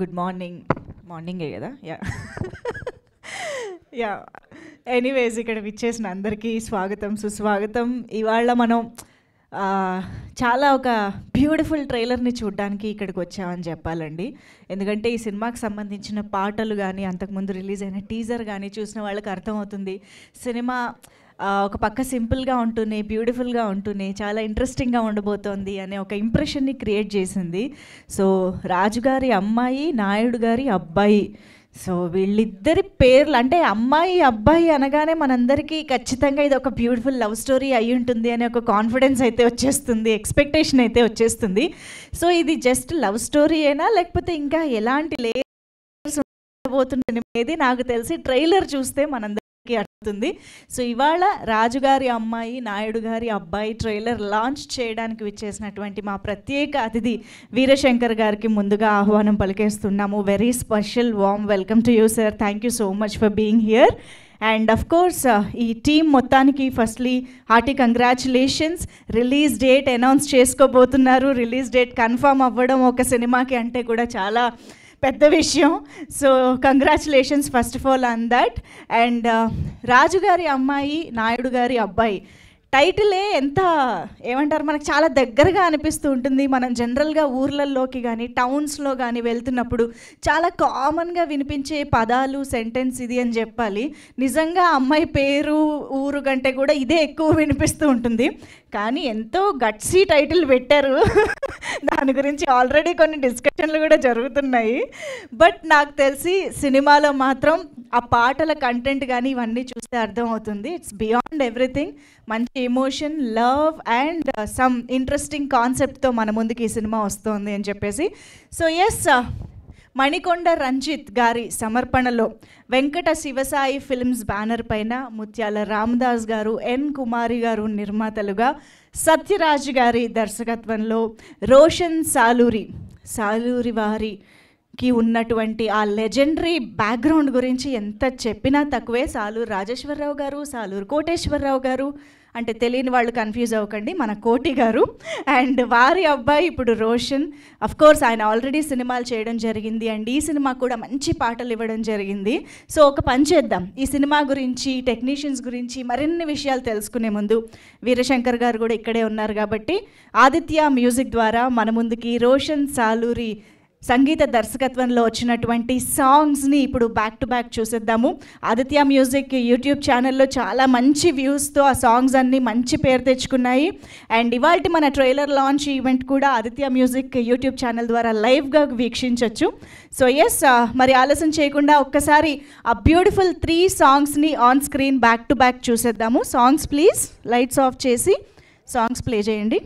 Good morning. మార్నింగే కదా? Yeah. Yeah. Anyways ఇక్కడ విచ్చేసిన అందరికీ స్వాగతం, సుస్వాగతం. ఇవాళ మనం ఆ, చాలా ఒక బ్యూటిఫుల్ ట్రైలర్ని చూడడానికి ఇక్కడికి వచ్చామని చెప్పాలండి. ఎందుకంటే ఈ సినిమాకి సంబంధించిన పాటలు కానీ, అంతకుముందు రిలీజ్ అయిన టీజర్ కానీ చూసిన వాళ్ళకి అర్థమవుతుంది. సినిమా ఒక పక్క సింపుల్గా ఉంటూనే, బ్యూటిఫుల్గా ఉంటూనే చాలా ఇంట్రెస్టింగ్గా ఉండబోతోంది అనే ఒక ఇంప్రెషన్ని క్రియేట్ చేసింది. సో రాజుగారి అమ్మాయి, నాయుడు గారి అబ్బాయి, సో వీళ్ళిద్దరి పేర్లు అంటే అమ్మాయి అబ్బాయి అనగానే మనందరికీ ఖచ్చితంగా ఇది ఒక బ్యూటిఫుల్ లవ్ స్టోరీ అయి ఉంటుంది అనే ఒక కాన్ఫిడెన్స్ అయితే వచ్చేస్తుంది, ఎక్స్పెక్టేషన్ అయితే వచ్చేస్తుంది. సో ఇది జస్ట్ లవ్ స్టోరీ అయినా లేకపోతే ఇంకా ఎలాంటి లేయర్స్ ఉండబోతుంది నాకు తెలిసి ట్రైలర్ చూస్తే మనందరికీ అర్థమవుతుంది. సో ఇవాళ రాజుగారి అమ్మాయి, నాయుడు గారి అబ్బాయి ట్రైలర్ లాంచ్ చేయడానికి విచ్చేసినటువంటి మా ప్రత్యేక అతిథి వీరశంకర్ గారికి ముందుగా ఆహ్వానం పలికేస్తున్నాము. Very special warm welcome to you sir. Thank you so much for being here. And of course ఈ టీమ్ మొత్తానికి firstly hearty congratulations. Release date announce చేసుకోబోతున్నారు. రిలీజ్ డేట్ కన్ఫర్మ్ అవ్వడం ఒక సినిమాకి అంటే కూడా చాలా పెద్ద విషయం. So congratulations first of all on that. And రాజుగారి అమ్మాయి, నాయుడు గారి అబ్బాయి టైటిలే ఎంత ఏమంటారు, మనకు చాలా దగ్గరగా అనిపిస్తూ ఉంటుంది. మనం జనరల్గా ఊర్లల్లోకి కానీ టౌన్స్లో కానీ వెళ్తున్నప్పుడు చాలా కామన్గా వినిపించే పదాలు, సెంటెన్స్ ఇది అని చెప్పాలి. నిజంగా అమ్మాయి పేరు, ఊరు కంటే కూడా ఇదే ఎక్కువ వినిపిస్తూ ఉంటుంది. కానీ ఎంతో గట్సీ టైటిల్ పెట్టారు. దాని గురించి ఆల్రెడీ కొన్ని డిస్కషన్లు కూడా జరుగుతున్నాయి. బట్ నాకు తెలిసి సినిమాలో మాత్రం ఆ పాటల కంటెంట్ కానీ ఇవన్నీ చూస్తే అర్థమవుతుంది. It's beyond everything. మంచి emotion, love and some interesting కాన్సెప్ట్తో మన ముందుకి ఈ సినిమా వస్తుంది అని చెప్పేసి. సో ఎస్, మణికొండ రంజిత్ గారి సమర్పణలో వెంకట శివసాయి ఫిల్మ్స్ బ్యానర్ పైన ముత్యాల రామదాస్ గారు, ఎన్ కుమారి గారు నిర్మాతలుగా, సత్యరాజ్ గారి దర్శకత్వంలో రోషన్ సాలూరి వారికి ఉన్నటువంటి ఆ లెజెండరీ బ్యాక్గ్రౌండ్ గురించి ఎంత చెప్పినా తక్కువే. సాలూరు రాజేశ్వరరావు గారు, సాలూరు కోటేశ్వరరావు గారు అంటే తెలియని వాళ్ళు కన్ఫ్యూజ్ అవ్వకండి, మన కోటి గారు. అండ్ వారి అబ్బాయి ఇప్పుడు రోషన్. అఫ్ కోర్స్ ఆయన ఆల్రెడీ సినిమాలు చేయడం జరిగింది అండ్ ఈ సినిమా కూడా మంచి పాటలు ఇవ్వడం జరిగింది. సో ఒక పని చేద్దాం, ఈ సినిమా గురించి, టెక్నీషియన్స్ గురించి మరిన్ని విషయాలు తెలుసుకునే ముందు వీరశంకర్ గారు కూడా ఇక్కడే ఉన్నారు కాబట్టి ఆదిత్య మ్యూజిక్ ద్వారా మన ముందుకి రోషన్ సాలూరి సంగీత దర్శకత్వంలో వచ్చినటువంటి సాంగ్స్ని ఇప్పుడు బ్యాక్ టు బ్యాక్ చూసేద్దాము. ఆదిత్య మ్యూజిక్ యూట్యూబ్ ఛానల్లో చాలా మంచి వ్యూస్తో ఆ సాంగ్స్ అన్నీ మంచి పేరు తెచ్చుకున్నాయి. అండ్ ఇవాళ మన ట్రైలర్ లాంచ్ ఈవెంట్ కూడా ఆదిత్య మ్యూజిక్ యూట్యూబ్ ఛానల్ ద్వారా లైవ్గా వీక్షించవచ్చు. సో ఎస్, మరి ఆలస్యం చేయకుండా ఒక్కసారి ఆ బ్యూటిఫుల్ 3 సాంగ్స్ని on screen back to back చూసేద్దాము. సాంగ్స్ ప్లీజ్, లైట్స్ ఆఫ్ చేసి సాంగ్స్ ప్లే చేయండి.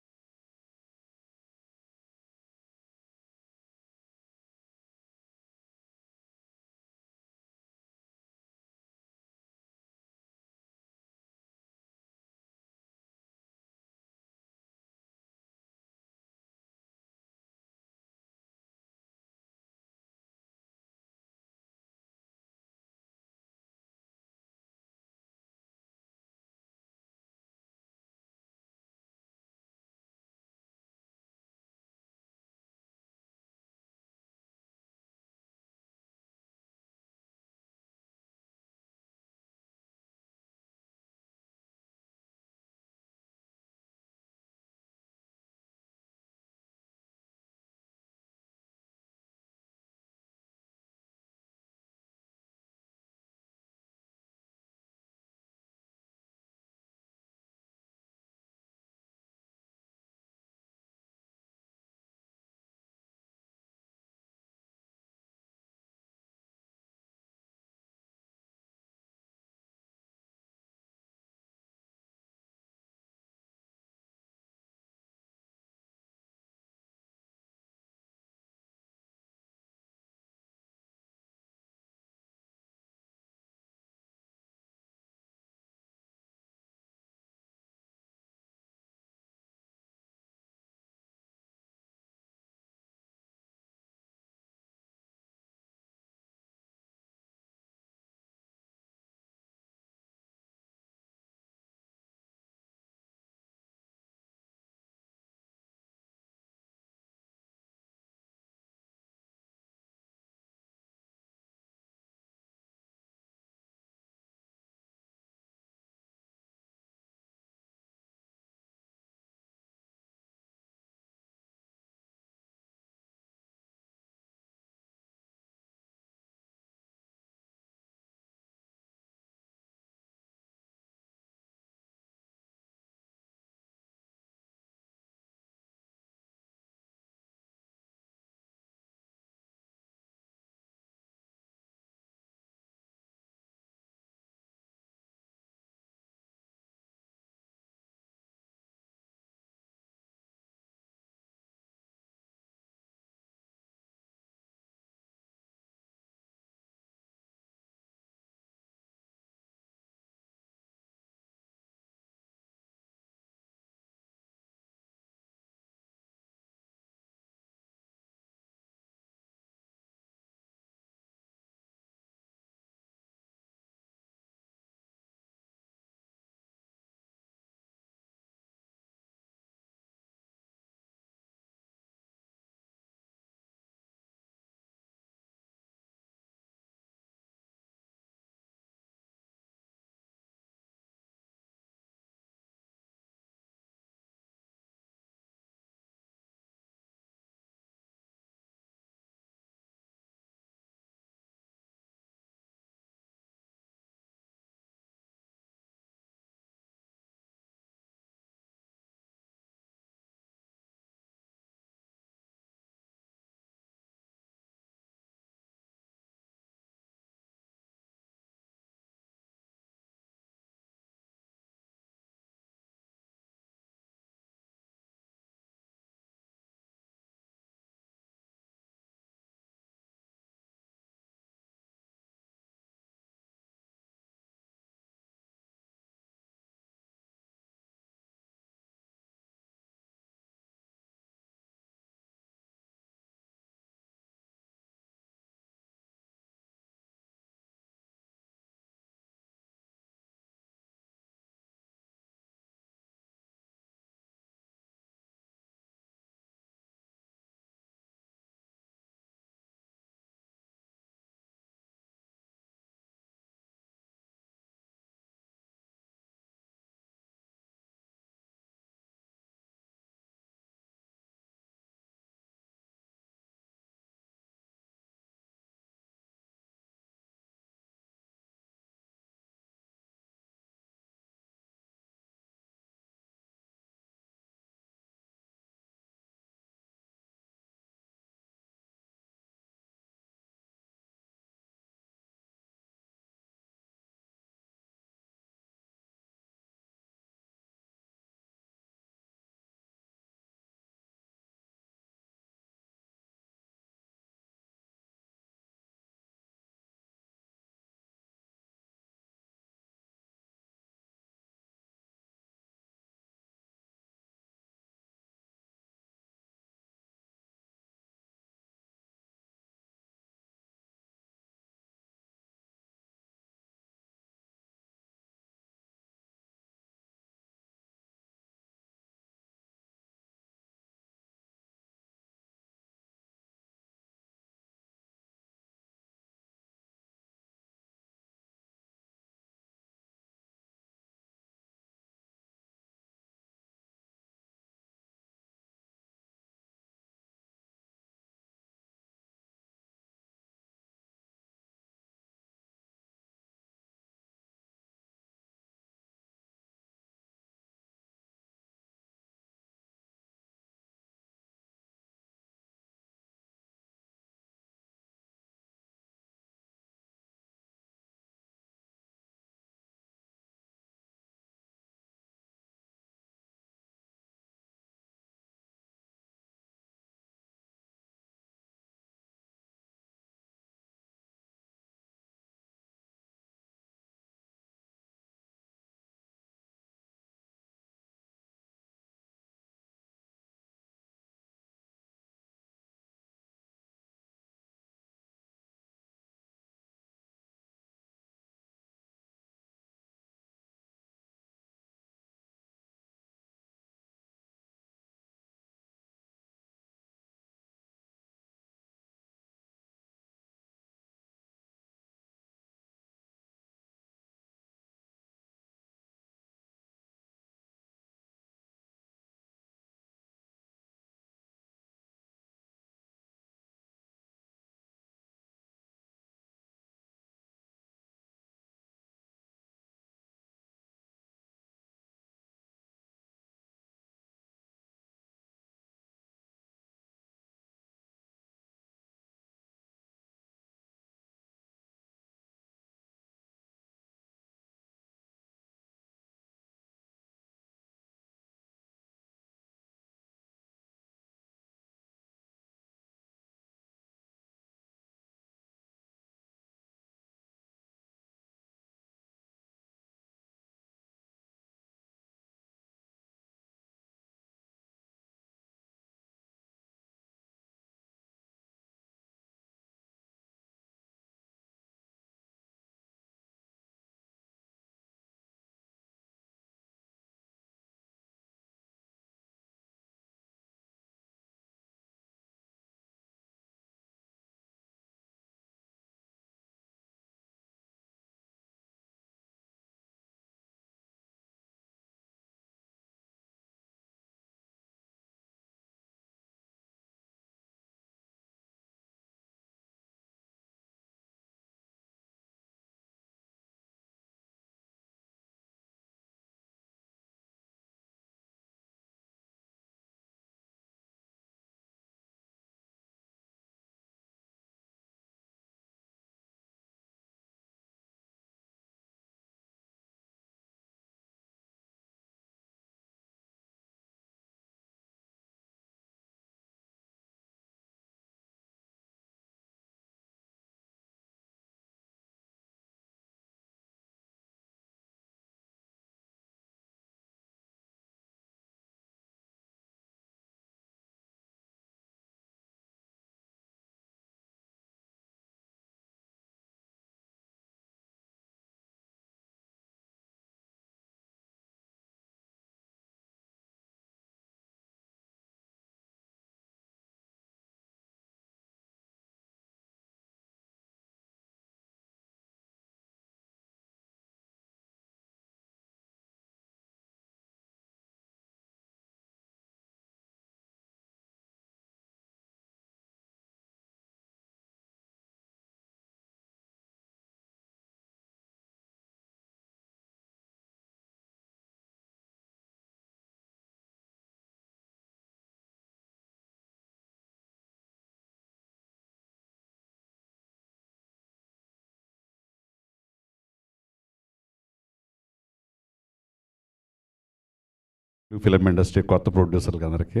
ఫిలిం ఇండస్ట్రీ కొత్త ప్రొడ్యూసర్కి అందరికీ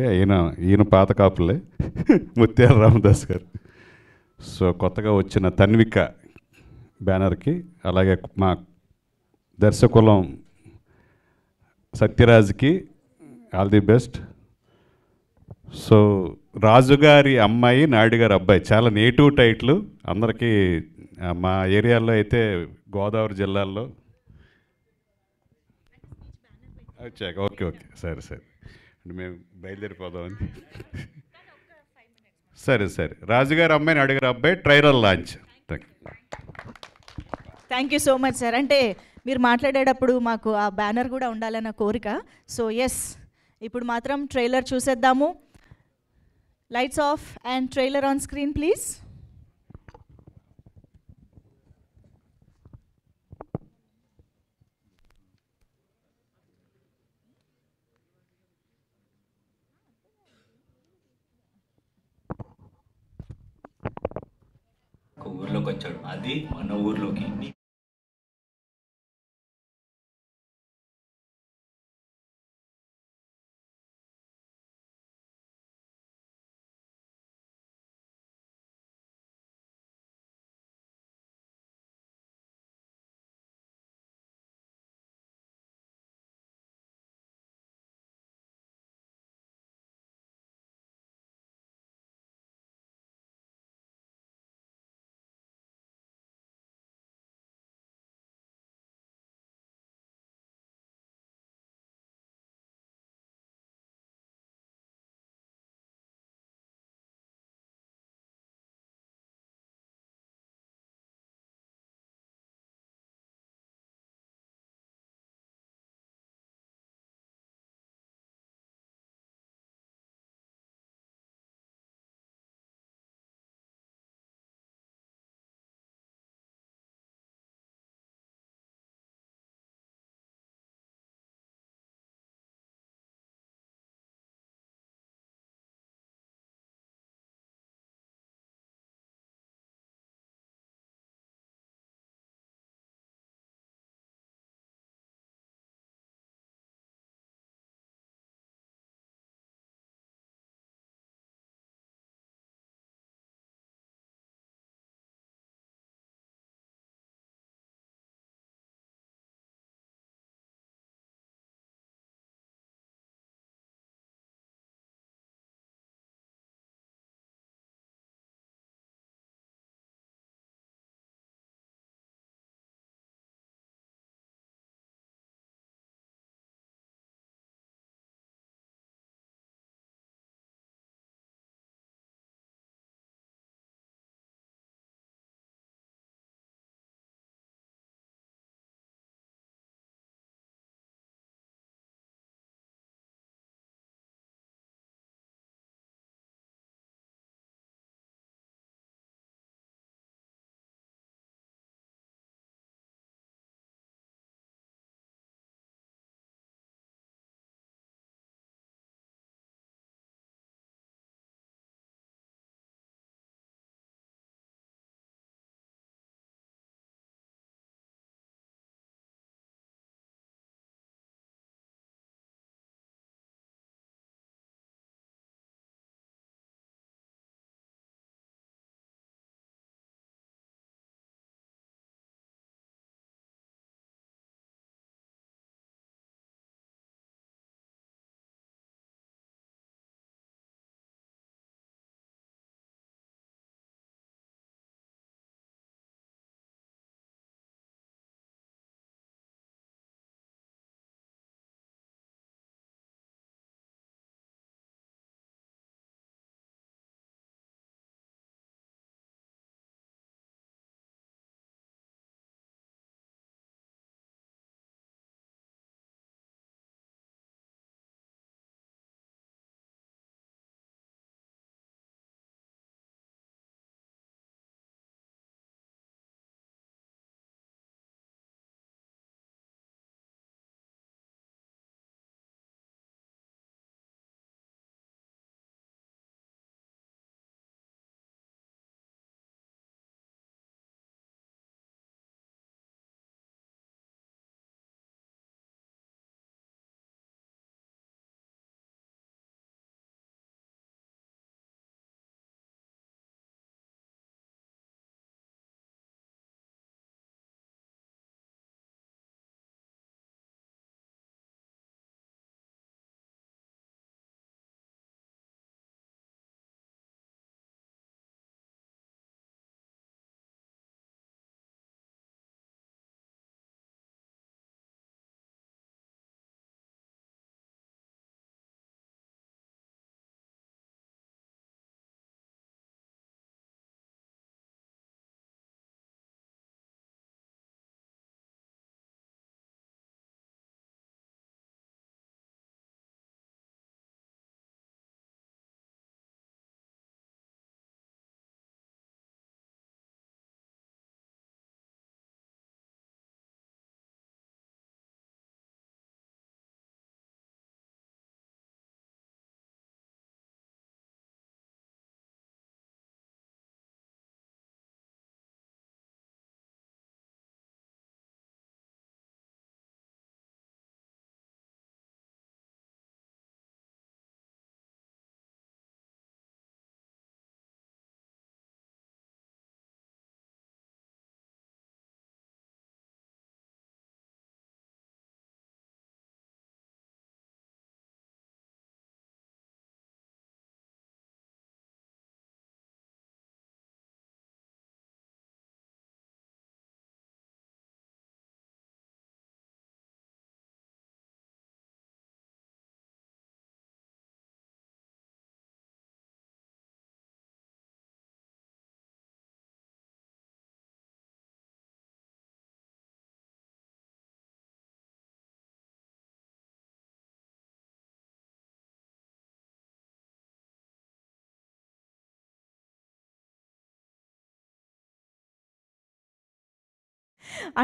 ఈయన పాత కాపులే ముత్యాల రామదాస్ గారు. సో కొత్తగా వచ్చిన తన్విక బ్యానర్కి, అలాగే మా దర్శకులం సత్యరాజ్కి ఆల్ ది బెస్ట్. సో రాజుగారి అమ్మాయి, నాయుడు గారి అబ్బాయి చాలా నేటివ్ టైటిల్ అందరికీ. మా ఏరియాలో అయితే గోదావరి జిల్లాల్లో వచ్చాక ఓకే సరే అంటే మేము బయలుదేరిపోదామని. సరే రాజుగారి అమ్మాయి, నాయుడు గారి అబ్బాయి trailer launch. Thank you so much sir. అంటే మీరు మాట్లాడేటప్పుడు మాకు ఆ బ్యానర్ కూడా ఉండాలన్న కోరిక. సో ఎస్, ఇప్పుడు మాత్రం ట్రైలర్ చూసేద్దాము. Lights off and trailer on screen please. ఊర్లోకి వచ్చాడు, అది మన ఊర్లోకి.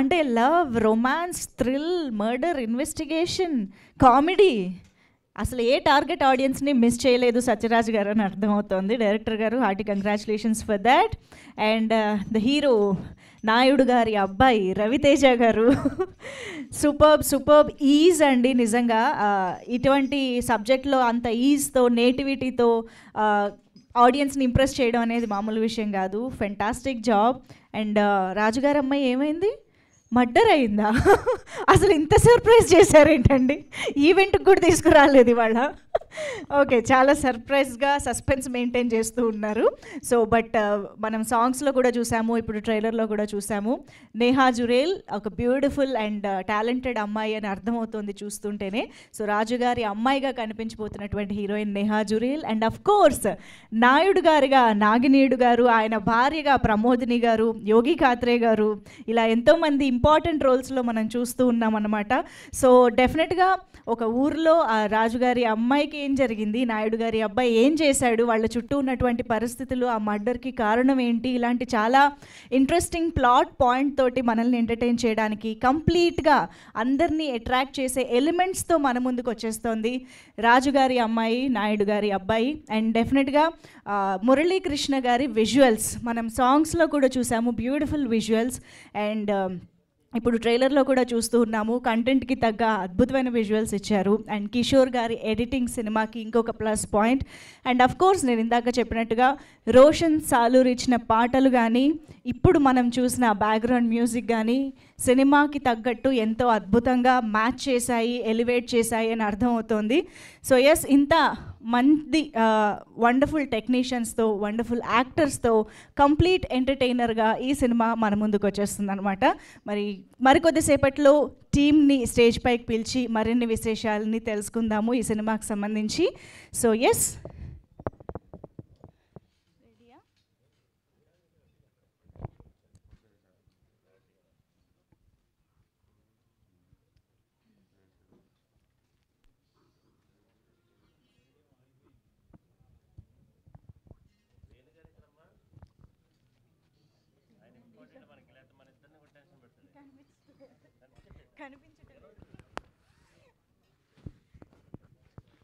అంటే love, romance, thrill, murder, investigation, comedy, అసలు ఏ టార్గెట్ ఆడియన్స్ని మిస్ చేయలేదు సత్యరాజ్ గారు అని అర్థమవుతోంది. డైరెక్టర్ గారు hearty congratulations for that. And the hero Naidu గారి అబ్బాయి రవితేజ గారు సూపర్బ్ ఈజ్ అండి. నిజంగా ఇటువంటి సబ్జెక్ట్లో అంత ఈజ్తో, నేటివిటీతో ఆడియన్స్ని ఇంప్రెస్ చేయడం అనేది మామూలు విషయం కాదు. Fantastic job. అండ్ రాజుగారి అమ్మాయి ఏమైంది, మర్డర్ అయిందా? అసలు ఇంత సర్ప్రైజ్ చేశారేంటండి, ఈవెంట్కి కూడా తీసుకురాలేదు ఇవాళ. ఓకే, చాలా సర్ప్రైజ్గా సస్పెన్స్ మెయింటైన్ చేస్తూ ఉన్నారు. సో బట్ మనం సాంగ్స్లో కూడా చూసాము, ఇప్పుడు ట్రైలర్లో కూడా చూసాము. నేహా జురేల్ ఒక బ్యూటిఫుల్ అండ్ టాలెంటెడ్ అమ్మాయి అని అర్థమవుతుంది చూస్తుంటేనే. సో రాజుగారి అమ్మాయిగా కనిపించబోతున్నటువంటి heroine Neha Jurel. And of course Naidu గారిగా నాగినీయుడు గారు, ఆయన భార్యగా ప్రమోదిని గారు, యోగి కాత్రే గారు, ఇలా ఎంతోమంది ఇంపార్టెంట్ రోల్స్లో మనం చూస్తూ ఉన్నాం అన్నమాట. సో డెఫినెట్గా ఒక ఊర్లో ఆ రాజుగారి అమ్మాయికి ఏం జరిగింది, నాయుడు గారి అబ్బాయి ఏం చేశాడు, వాళ్ళ చుట్టూ ఉన్నటువంటి పరిస్థితులు, ఆ మర్డర్కి కారణం ఏంటి, ఇలాంటి చాలా ఇంట్రెస్టింగ్ ప్లాట్ పాయింట్ తోటి మనల్ని ఎంటర్టైన్ చేయడానికి, కంప్లీట్గా అందరినీ అట్రాక్ట్ చేసే ఎలిమెంట్స్తో మన ముందుకు వచ్చేస్తోంది రాజుగారి అమ్మాయి, నాయుడు గారి అబ్బాయి. అండ్ డెఫినెట్గా మురళీకృష్ణ గారి విజువల్స్ మనం సాంగ్స్లో కూడా చూసాము, బ్యూటిఫుల్ విజువల్స్. అండ్ ఇప్పుడు ట్రైలర్లో కూడా చూస్తూ ఉన్నాము, కంటెంట్కి తగ్గ అద్భుతమైన విజువల్స్ ఇచ్చారు. అండ్ కిషోర్ గారి ఎడిటింగ్ సినిమాకి ఇంకొక plus point. And of course నేను ఇందాక చెప్పినట్టుగా రోషన్ సాలూర్ ఇచ్చిన పాటలు కానీ, ఇప్పుడు మనం చూసిన బ్యాక్గ్రౌండ్ మ్యూజిక్ కానీ సినిమాకి తగ్గట్టు ఎంతో అద్భుతంగా మ్యాచ్ చేశాయి, ఎలివేట్ చేశాయి అని అర్థమవుతోంది. సో ఎస్, ఇంత మంది వండర్ఫుల్ టెక్నీషియన్స్తో, వండర్ఫుల్ యాక్టర్స్తో కంప్లీట్ ఎంటర్టైనర్గా ఈ సినిమా మన ముందుకు వచ్చేస్తుంది అనమాట. మరికొద్దిసేపట్లో టీమ్ని స్టేజ్ పైకి పిలిచి మరిన్ని విశేషాలని తెలుసుకుందాము ఈ సినిమాకి సంబంధించి. So yes,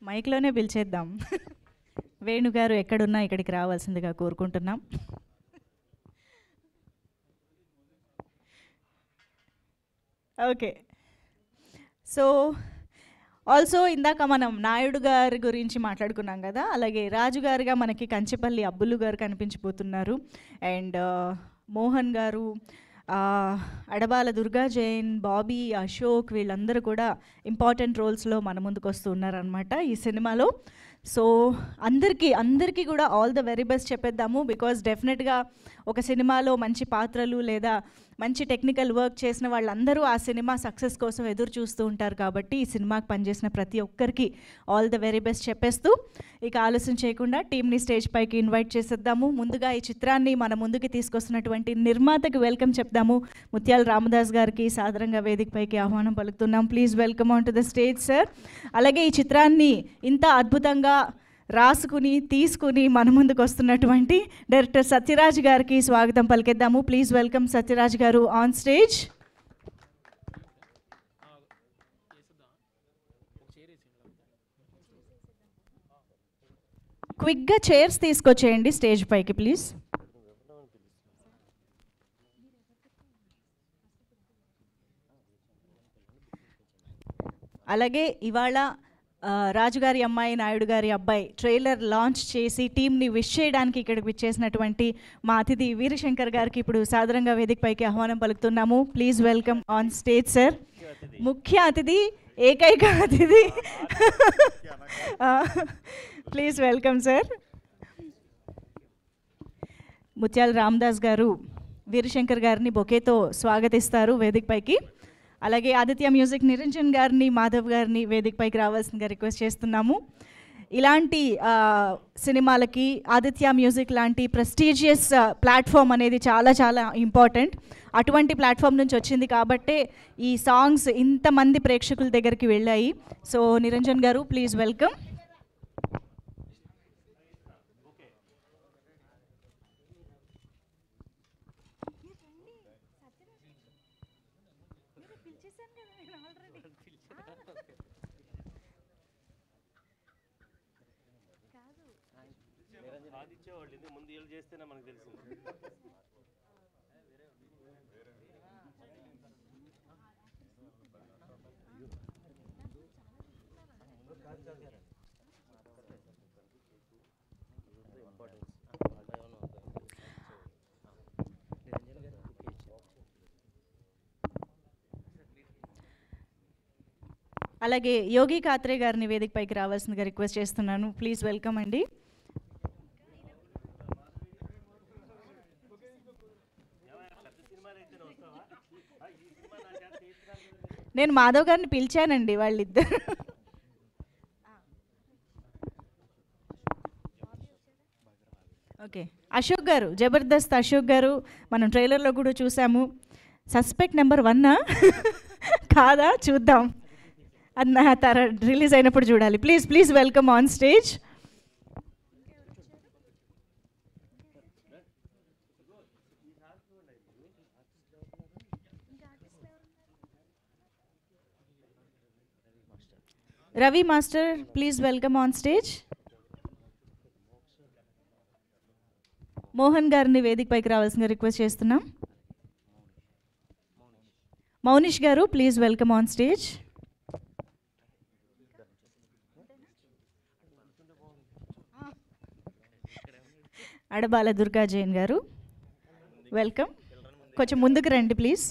మైక్లోనే పిలిచేద్దాం. వేణుగారు ఎక్కడున్నా ఇక్కడికి రావాల్సిందిగా కోరుకుంటున్నాం. ఓకే, సో ఆల్సో ఇందాక మనం నాయుడు గారి గురించి మాట్లాడుకున్నాం కదా, అలాగే రాజుగారిగా మనకి కంచిపల్లి అబ్బులు గారు కనిపించిపోతున్నారు. అండ్ మోహన్ గారు, అడబాల దుర్గా జైన్, బాబీ, అశోక్, వీళ్ళందరూ కూడా ఇంపార్టెంట్ రోల్స్లో మన ముందుకు వస్తూ ఉన్నారనమాట ఈ సినిమాలో. సో అందరికీ కూడా ఆల్ ద వెరీ బెస్ట్ చెప్పేద్దాము. బికాజ్ డెఫినెట్గా ఒక సినిమాలో మంచి పాత్రలు లేదా మంచి టెక్నికల్ వర్క్ చేసిన వాళ్ళందరూ ఆ సినిమా సక్సెస్ కోసం ఎదురు చూస్తూ ఉంటారు. కాబట్టి ఈ సినిమాకి పనిచేసిన ప్రతి ఒక్కరికి ఆల్ ద వెరీ బెస్ట్ చెప్పేస్తూ ఇక ఆలస్యం చేయకుండా టీమ్ని స్టేజ్ పైకి ఇన్వైట్ చేసేద్దాము. ముందుగా ఈ చిత్రాన్ని మన ముందుకి తీసుకొస్తున్నటువంటి నిర్మాతకి వెల్కమ్ చెప్దాము. ముత్యాల రామదాస్ గారికి సాదరంగా వేదిక పైకి ఆహ్వానం పలుకుతున్నాం. Please welcome on to the stage sir. అలాగే ఈ చిత్రాన్ని ఇంత అద్భుతంగా రాసుకుని తీసుకుని మన ముందుకు వస్తున్నటువంటి డైరెక్టర్ సత్యరాజ్ గారికి స్వాగతం పలికేద్దాము. ప్లీజ్ వెల్కమ్ సత్యరాజ్ గారు ఆన్ స్టేజ్. క్విక్గా చైర్స్ తీసుకొచ్చేయండి స్టేజ్ పైకి ప్లీజ్. అలాగే ఇవాళ రాజుగారి అమ్మాయి, నాయుడు గారి అబ్బాయి ట్రైలర్ లాంచ్ చేసి టీంని విష్ చేయడానికి ఇక్కడికి విచ్చేసినటువంటి మా అతిథి వీరశంకర్ గారికి ఇప్పుడు సాదరంగా వేదిక పైకి ఆహ్వానం పలుకుతున్నాము. Please welcome on stage sir. ముఖ్య అతిథి, ఏకైక అతిథి, ప్లీజ్ వెల్కమ్ సార్. ముత్యాల రామదాస్ గారు వీరశంకర్ గారిని బొకేతో స్వాగతిస్తారు వేదిక పైకి. అలాగే ఆదిత్య మ్యూజిక్ నిరంజన్ గారిని, మాధవ్ గారిని వేదిక పైకి రావాల్సిందిగా రిక్వెస్ట్ చేస్తున్నాము. ఇలాంటి సినిమాలకి ఆదిత్య మ్యూజిక్ లాంటి ప్రెస్టీజియస్ ప్లాట్ఫామ్ అనేది చాలా చాలా ఇంపార్టెంట్. అటువంటి ప్లాట్ఫామ్ నుంచి వచ్చింది కాబట్టే ఈ సాంగ్స్ ఇంతమంది ప్రేక్షకుల దగ్గరికి వెళ్ళాయి. సో నిరంజన్ గారు ప్లీజ్ వెల్కమ్. ముందు వీళ్ళు చేస్తేనే మనకు తెలిసింది. అలాగే యోగి కాత్రే గారిని వేదికపైకి రావాల్సిందిగా రిక్వెస్ట్ చేస్తున్నాను. ప్లీజ్ వెల్కమ్ అండి. నేను మాధవ్ గారిని పిలిచానండి వాళ్ళిద్దరు. ఓకే, అశోక్ గారు, జబర్దస్త్ అశోక్ గారు, మనం ట్రైలర్లో కూడా చూసాము. సస్పెక్ట్ నెంబర్ 1 కాదా, చూద్దాం. అది నా రిలీజ్ అయినప్పుడు చూడాలి. Please please welcome on stage. Ravi master, please welcome on stage. Mohan గారిని వేదికపైకి రావాల్సిందిగా రిక్వెస్ట్ చేస్తున్నాం. మౌనిష్ గారు, please welcome on stage. Adabala Durga Jain గారు, వెల్కమ్. కొంచెం ముందుకు రండి ప్లీజ్.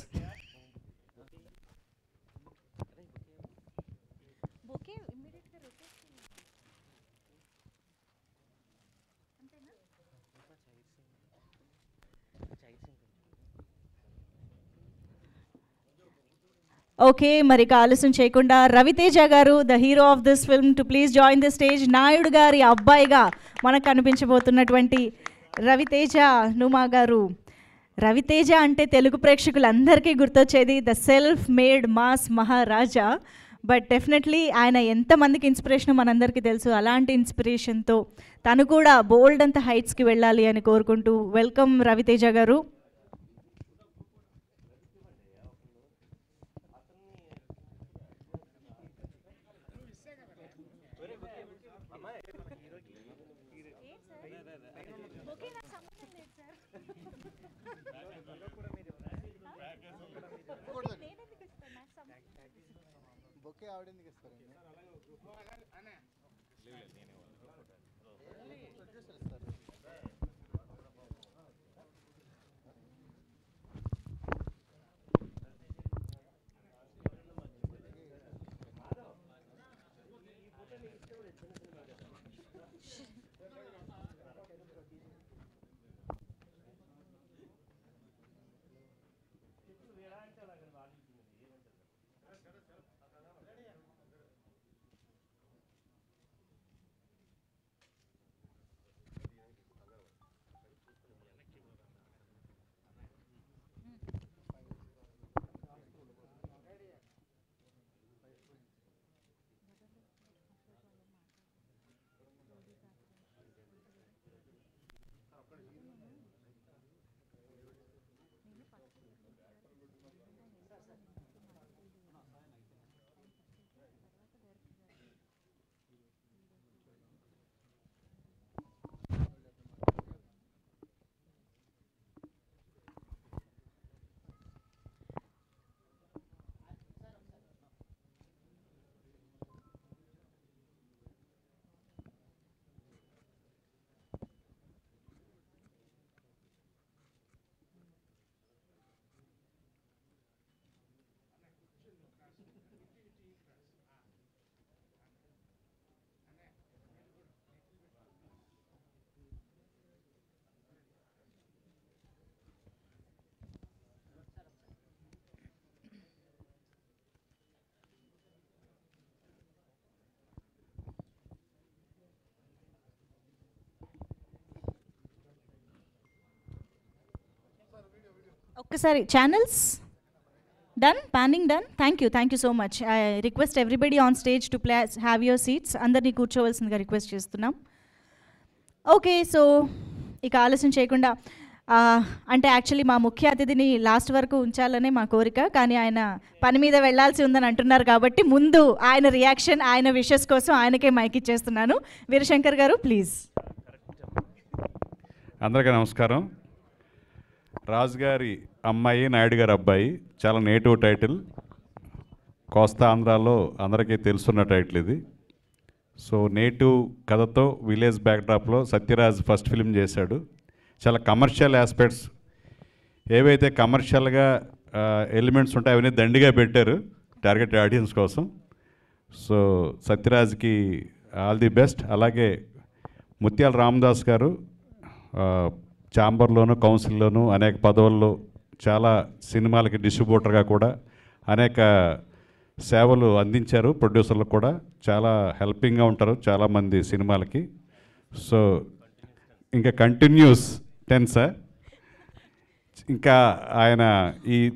ఓకే, మరి ఆలస్యం చేయకుండా రవితేజ గారు, the hero of this film, to please join the stage. Naidu గారి అబ్బాయిగా మనకు కనిపించబోతున్నటువంటి రవితేజ నుమా గారు. రవితేజ అంటే తెలుగు ప్రేక్షకులందరికీ గుర్తొచ్చేది the self made mass Maharaja. But definitely ఆయన ఎంతమందికి ఇన్స్పిరేషన్ మనందరికీ తెలుసు. అలాంటి ఇన్స్పిరేషన్తో తను కూడా బోల్డ్ అంత హైట్స్కి వెళ్ళాలి అని కోరుకుంటూ వెల్కమ్ రవితేజ గారు. బొకే ఆవిడెందుకు ఇస్తారండి? ఒక్కసారి channels done, panning done. Thank you so much. I request everybody on stage to play have your seats. అందరినీ కూర్చోవలసిందిగా రిక్వెస్ట్ చేస్తున్నాం. ఓకే, సో ఇక ఆలస్యం చేయకుండా అంటే యాక్చువల్లీ మా ముఖ్య అతిథిని లాస్ట్ వరకు ఉంచాలనే మా కోరిక, కానీ ఆయన పని మీద వెళ్ళాల్సి ఉందని అంటున్నారు కాబట్టి ముందు ఆయన రియాక్షన్, ఆయన విషెస్ కోసం ఆయనకే మైక్ ఇచ్చేస్తున్నాను. వీరశంకర్ గారు ప్లీజ్. అందరికీ నమస్కారం. రాజు గారి అమ్మాయి, నాయుడు గారి అబ్బాయి చాలా నేటివ్ టైటిల్. కోస్తా ఆంధ్రాలో అందరికీ తెలుసున్న టైటిల్ ఇది. సో నేటివ్ కథతో విలేజ్ బ్యాక్డ్రాప్లో సత్యరాజ్ ఫస్ట్ ఫిల్మ్ చేశాడు. చాలా కమర్షియల్ ఆస్పెక్ట్స్, ఏవైతే కమర్షియల్గా ఎలిమెంట్స్ ఉంటాయి అవన్నీ దండిగా పెట్టారు టార్గెట్ ఆడియన్స్ కోసం. సో సత్యరాజ్కి ఆల్ ది బెస్ట్. అలాగే ముత్యాల రామదాస్ గారు ఛాంబర్లోను, కౌన్సిల్లోను అనేక పదవుల్లో, చాలా సినిమాలకి డిస్ట్రిబ్యూటర్గా కూడా అనేక సేవలు అందించారు. ప్రొడ్యూసర్లకు కూడా చాలా హెల్పింగ్గా ఉంటారు చాలామంది సినిమాలకి. సో ఇంకా కంటిన్యూస్ టెన్సా. ఇంకా ఆయన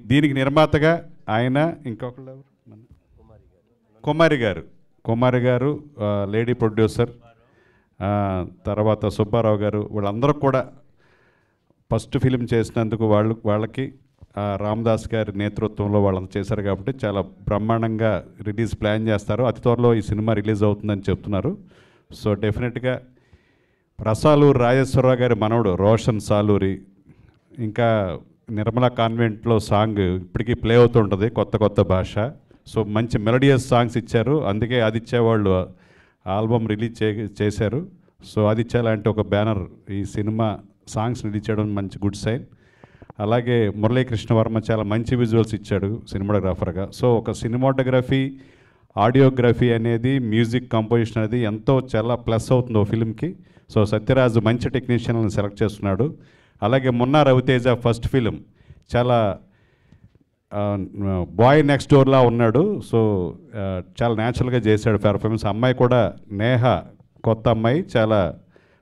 దీనికి నిర్మాతగా ఆయన, ఇంకొకళ్ళు కుమారి గారు లేడీ ప్రొడ్యూసర్, తర్వాత సుబ్బారావు గారు, వీళ్ళందరూ కూడా ఫస్ట్ ఫిలిం చేసినందుకు వాళ్ళకి రామదాస్ గారి నేతృత్వంలో వాళ్ళంతా చేశారు కాబట్టి చాలా బ్రహ్మాండంగా రిలీజ్ ప్లాన్ చేస్తారు. అతి త్వరలో ఈ సినిమా రిలీజ్ అవుతుందని చెప్తున్నారు. సో డెఫినెట్గా రసాలూరు రాజేశ్వరరావు గారి మనవడు రోషన్ సాలూరి, ఇంకా నిర్మలా కాన్వెంట్లో సాంగ్ ఇప్పటికీ ప్లే అవుతుంటుంది, కొత్త కొత్త భాష. సో మంచి మెలోడియస్ సాంగ్స్ ఇచ్చారు, అందుకే ఆదిత్య వాళ్ళు ఆల్బమ్ రిలీజ్ చేశారు. సో ఆదిత్య లాంటి ఒక బ్యానర్ ఈ సినిమా సాంగ్స్ రిలీజ్ చేయడం మంచి గుడ్ సైన్. అలాగే మురళీకృష్ణ వర్మ చాలా మంచి విజువల్స్ ఇచ్చాడు సినిమాటోగ్రాఫర్గా. సో ఒక సినిమాటోగ్రఫీ, ఆడియోగ్రఫీ అనేది, మ్యూజిక్ కంపోజిషన్ అనేది ఎంతో చాలా ప్లస్ అవుతుంది ఓ ఫిల్మ్కి. సో సత్యరాజు మంచి టెక్నీషియన్లను సెలెక్ట్ చేస్తున్నాడు. అలాగే మొన్న రవితేజ ఫస్ట్ ఫిలిం చాలా బాయ్ నెక్స్ట్ డోర్లా ఉన్నాడు. సో చాలా న్యాచురల్గా చేశాడు పెర్ఫార్మెన్స్. అమ్మాయి కూడా నేహ, కొత్త అమ్మాయి, చాలా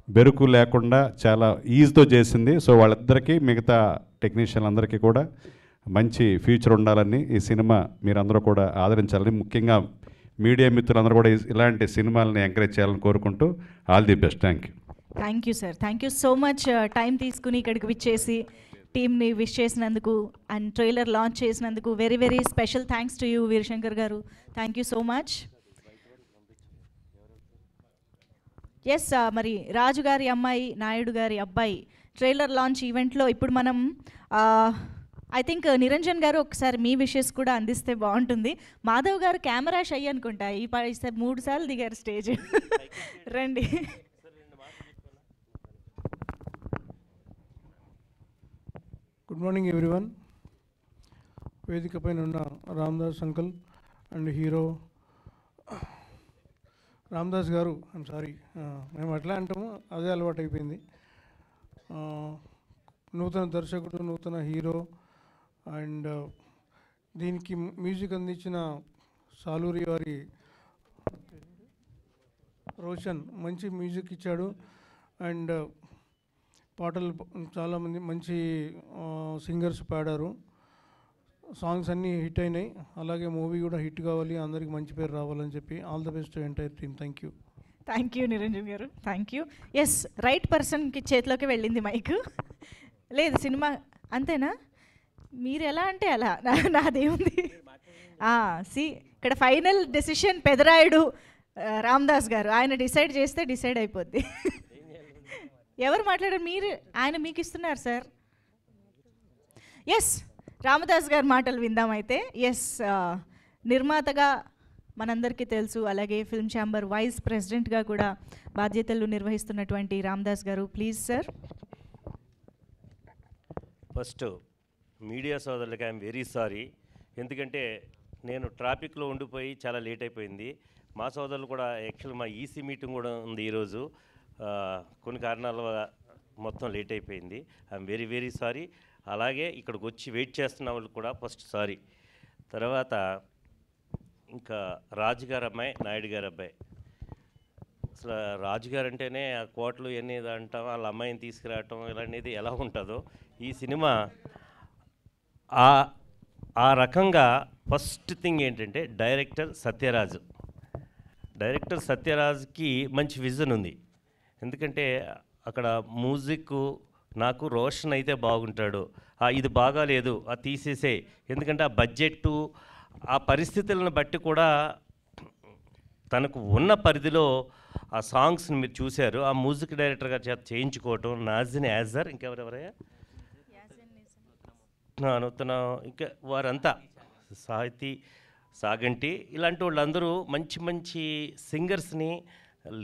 బెరుకు లేకుండా చాలా ఈజీతో చేసింది. సో వాళ్ళిద్దరికీ, మిగతా టెక్నీషియన్లందరికీ కూడా మంచి ఫ్యూచర్ ఉండాలని ఈ సినిమా మీరందరూ కూడా ఆదరించాలని, ముఖ్యంగా మీడియా మిత్రులందరూ కూడా ఇలాంటి సినిమాలని ఎంకరేజ్ చేయాలని కోరుకుంటూ all the best. Thank you sir. Thank you so much time తీసుకుని ఇక్కడికి విచ్చేసి టీమ్ని విష్ చేసినందుకు అండ్ ట్రైలర్ లాంచ్ చేసినందుకు very very special thanks to you Veerashankar garu. Thank you so much. Yes, మరి రాజు గారి అమ్మాయి, నాయుడు గారి అబ్బాయి ట్రైలర్ లాంచ్ ఈవెంట్లో ఇప్పుడు మనం ఐ థింక్ నిరంజన్ గారు ఒకసారి మీ విషెస్ కూడా అందిస్తే బాగుంటుంది. మాధవ్ గారు కెమెరా షై అనుకుంటా, ఈ 3 సార్లు దిగారు స్టేజ్. రండి. Good morning everyone. వేదిక పైన ఉన్న Ramadas uncle and hero Ramadas garu, I'm sorry, మేము అట్లా అంటాము, అదే అలవాటు అయిపోయింది. నూతన దర్శకుడు, నూతన హీరో అండ్ దీనికి మ్యూజిక్ అందించిన సాలూరి వారి రోషన్ మంచి మ్యూజిక్ ఇచ్చాడు. అండ్ పాటలు చాలామంది మంచి సింగర్స్ పాడారు. సాంగ్స్ అన్నీ హిట్ అయినాయి. అలాగే మూవీ కూడా హిట్ కావాలి, అందరికి మంచి పేరు రావాలని చెప్పి all the best entire team. Thank you. Thank you Niranjan గారు, థ్యాంక్ యూ. ఎస్, రైట్ పర్సన్కి చేతిలోకి వెళ్ళింది మైక్. లేదు సినిమా అంతేనా, మీరు ఎలా అంటే అలా, నాదేముంది. సి ఇక్కడ ఫైనల్ డెసిషన్ పెదరాయుడు రామదాస్ గారు, ఆయన డిసైడ్ చేస్తే డిసైడ్ అయిపోద్ది. ఎవరు మాట్లాడారు? మీరు, ఆయన మీకు ఇస్తున్నారు సార్. ఎస్, రామదాస్ గారి మాటలు విందామైతే. ఎస్, నిర్మాతగా మనందరికీ తెలుసు, అలాగే ఫిల్మ్ ఛాంబర్ వైస్ ప్రెసిడెంట్గా కూడా బాధ్యతలు నిర్వహిస్తున్నటువంటి రామదాస్ గారు, ప్లీజ్ సార్. ఫస్ట్ మీడియా సోదరులకి ఐఎమ్ వెరీ సారీ, ఎందుకంటే నేను ట్రాఫిక్లో ఉండిపోయి చాలా లేట్ అయిపోయింది. మా సోదరులు కూడా యాక్చువల్ మా ఈసీ మీటింగ్ కూడా ఉంది ఈరోజు, కొన్ని కారణాల వల్ల మొత్తం లేట్ అయిపోయింది. I'm very very sorry. అలాగే ఇక్కడికి వచ్చి వెయిట్ చేస్తున్న వాళ్ళు కూడా ఫస్ట్ సారీ. తర్వాత ఇంకా రాజుగారి అమ్మాయి, నాయుడు గారి అబ్బాయి, అసలు రాజుగారు అంటేనే ఆ కోట్లు ఇవన్నీ అంటాం, వాళ్ళ అమ్మాయిని తీసుకురావటం ఇలాంటిది ఎలా ఉంటుందో ఈ సినిమా ఆ రకంగా. ఫస్ట్ థింగ్ ఏంటంటే డైరెక్టర్ సత్యరాజ్కి మంచి విజన్ ఉంది. ఎందుకంటే అక్కడ మ్యూజిక్ నాకు రోషన్ అయితే బాగుంటాడు, ఇది బాగాలేదు అది తీసేసే, ఎందుకంటే ఆ బడ్జెట్టు ఆ పరిస్థితులను బట్టి కూడా తనకు ఉన్న పరిధిలో ఆ సాంగ్స్ని మీరు చూశారు. ఆ మ్యూజిక్ డైరెక్టర్ గారి చేత చేయించుకోవటం, నాజిన్ యాజర్, ఇంకెవరెవరయ్యా, నూతన, ఇంకా వారంతా సాహితీ సాగంటి, ఇలాంటి వాళ్ళందరూ మంచి మంచి సింగర్స్ని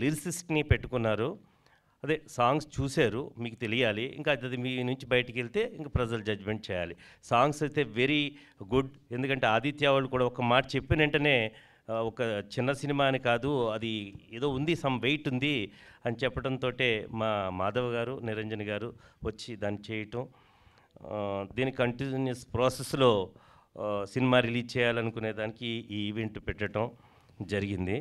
లిరిసిస్ట్ని పెట్టుకున్నారు. అదే సాంగ్స్ చూశారు, మీకు తెలియాలి. ఇంకా అది మీ నుంచి బయటికి వెళ్తే ఇంకా ప్రజలు జడ్జ్మెంట్ చేయాలి. సాంగ్స్ అయితే వెరీ గుడ్. ఎందుకంటే ఆదిత్య వాళ్ళు కూడా ఒక మాట చెప్పిన వెంటనే ఒక చిన్న సినిమా అని కాదు, అది ఏదో ఉంది, సమ్ వెయిట్ ఉంది అని చెప్పడంతో మా మాధవ్ గారు, నిరంజన్ గారు వచ్చి దాన్ని చేయటం, దీని కంటిన్యూస్ ప్రాసెస్లో సినిమా రిలీజ్ చేయాలనుకునే దానికి ఈ ఈవెంట్ పెట్టడం జరిగింది.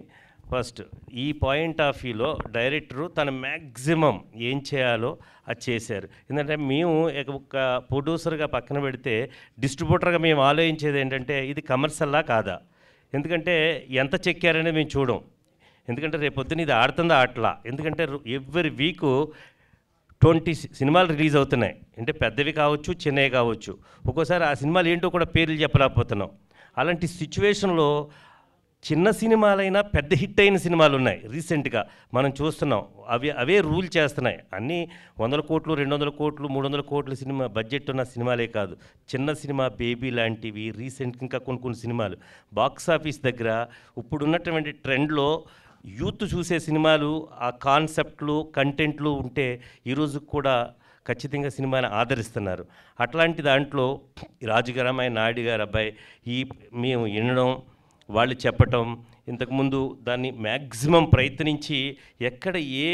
ఫస్ట్ ఈ పాయింట్ ఆఫ్ వ్యూలో డైరెక్టరు తన మ్యాక్సిమం ఏం చేయాలో అది చేశారు. ఎందుకంటే మేము ఒక ప్రొడ్యూసర్గా పక్కన పెడితే డిస్ట్రిబ్యూటర్గా మేము ఆలోచించేది ఏంటంటే ఇది కమర్షియల్లా కాదా, ఎందుకంటే ఎంత చెక్కారనేది మేము చూడం. ఎందుకంటే రేపొద్దున ఇది ఆడుతుందా ఆటలా, ఎందుకంటే ఎవ్రీ వీకు 20 సినిమాలు రిలీజ్ అవుతున్నాయి. అంటే పెద్దవి కావచ్చు, చిన్నవి కావచ్చు. ఒక్కోసారి ఆ సినిమాలు ఏంటో కూడా పేర్లు చెప్పలేకపోతున్నాం. అలాంటి సిచ్యువేషన్లో చిన్న సినిమాలైనా పెద్ద హిట్ అయిన సినిమాలు ఉన్నాయి. రీసెంట్గా మనం చూస్తున్నాం, అవే రూల్ చేస్తున్నాయి. అన్నీ 100 కోట్లు, 200 కోట్లు, 300 కోట్ల సినిమా బడ్జెట్ ఉన్న సినిమాలే కాదు, చిన్న సినిమా బేబీ లాంటివి, రీసెంట్ ఇంకా కొన్ని సినిమాలు బాక్స్ ఆఫీస్ దగ్గర ఇప్పుడున్నటువంటి ట్రెండ్లో యూత్ చూసే సినిమాలు, ఆ కాన్సెప్ట్లు, కంటెంట్లు ఉంటే ఈరోజు కూడా ఖచ్చితంగా సినిమాని ఆదరిస్తున్నారు. అట్లాంటి దాంట్లో రాజుగారమ్మాయి నాయుడు గారు అబ్బాయి మేము వినడం, వాళ్ళు చెప్పటం, ఇంతకుముందు దాన్ని మ్యాక్సిమం ప్రయత్నించి ఎక్కడ ఏ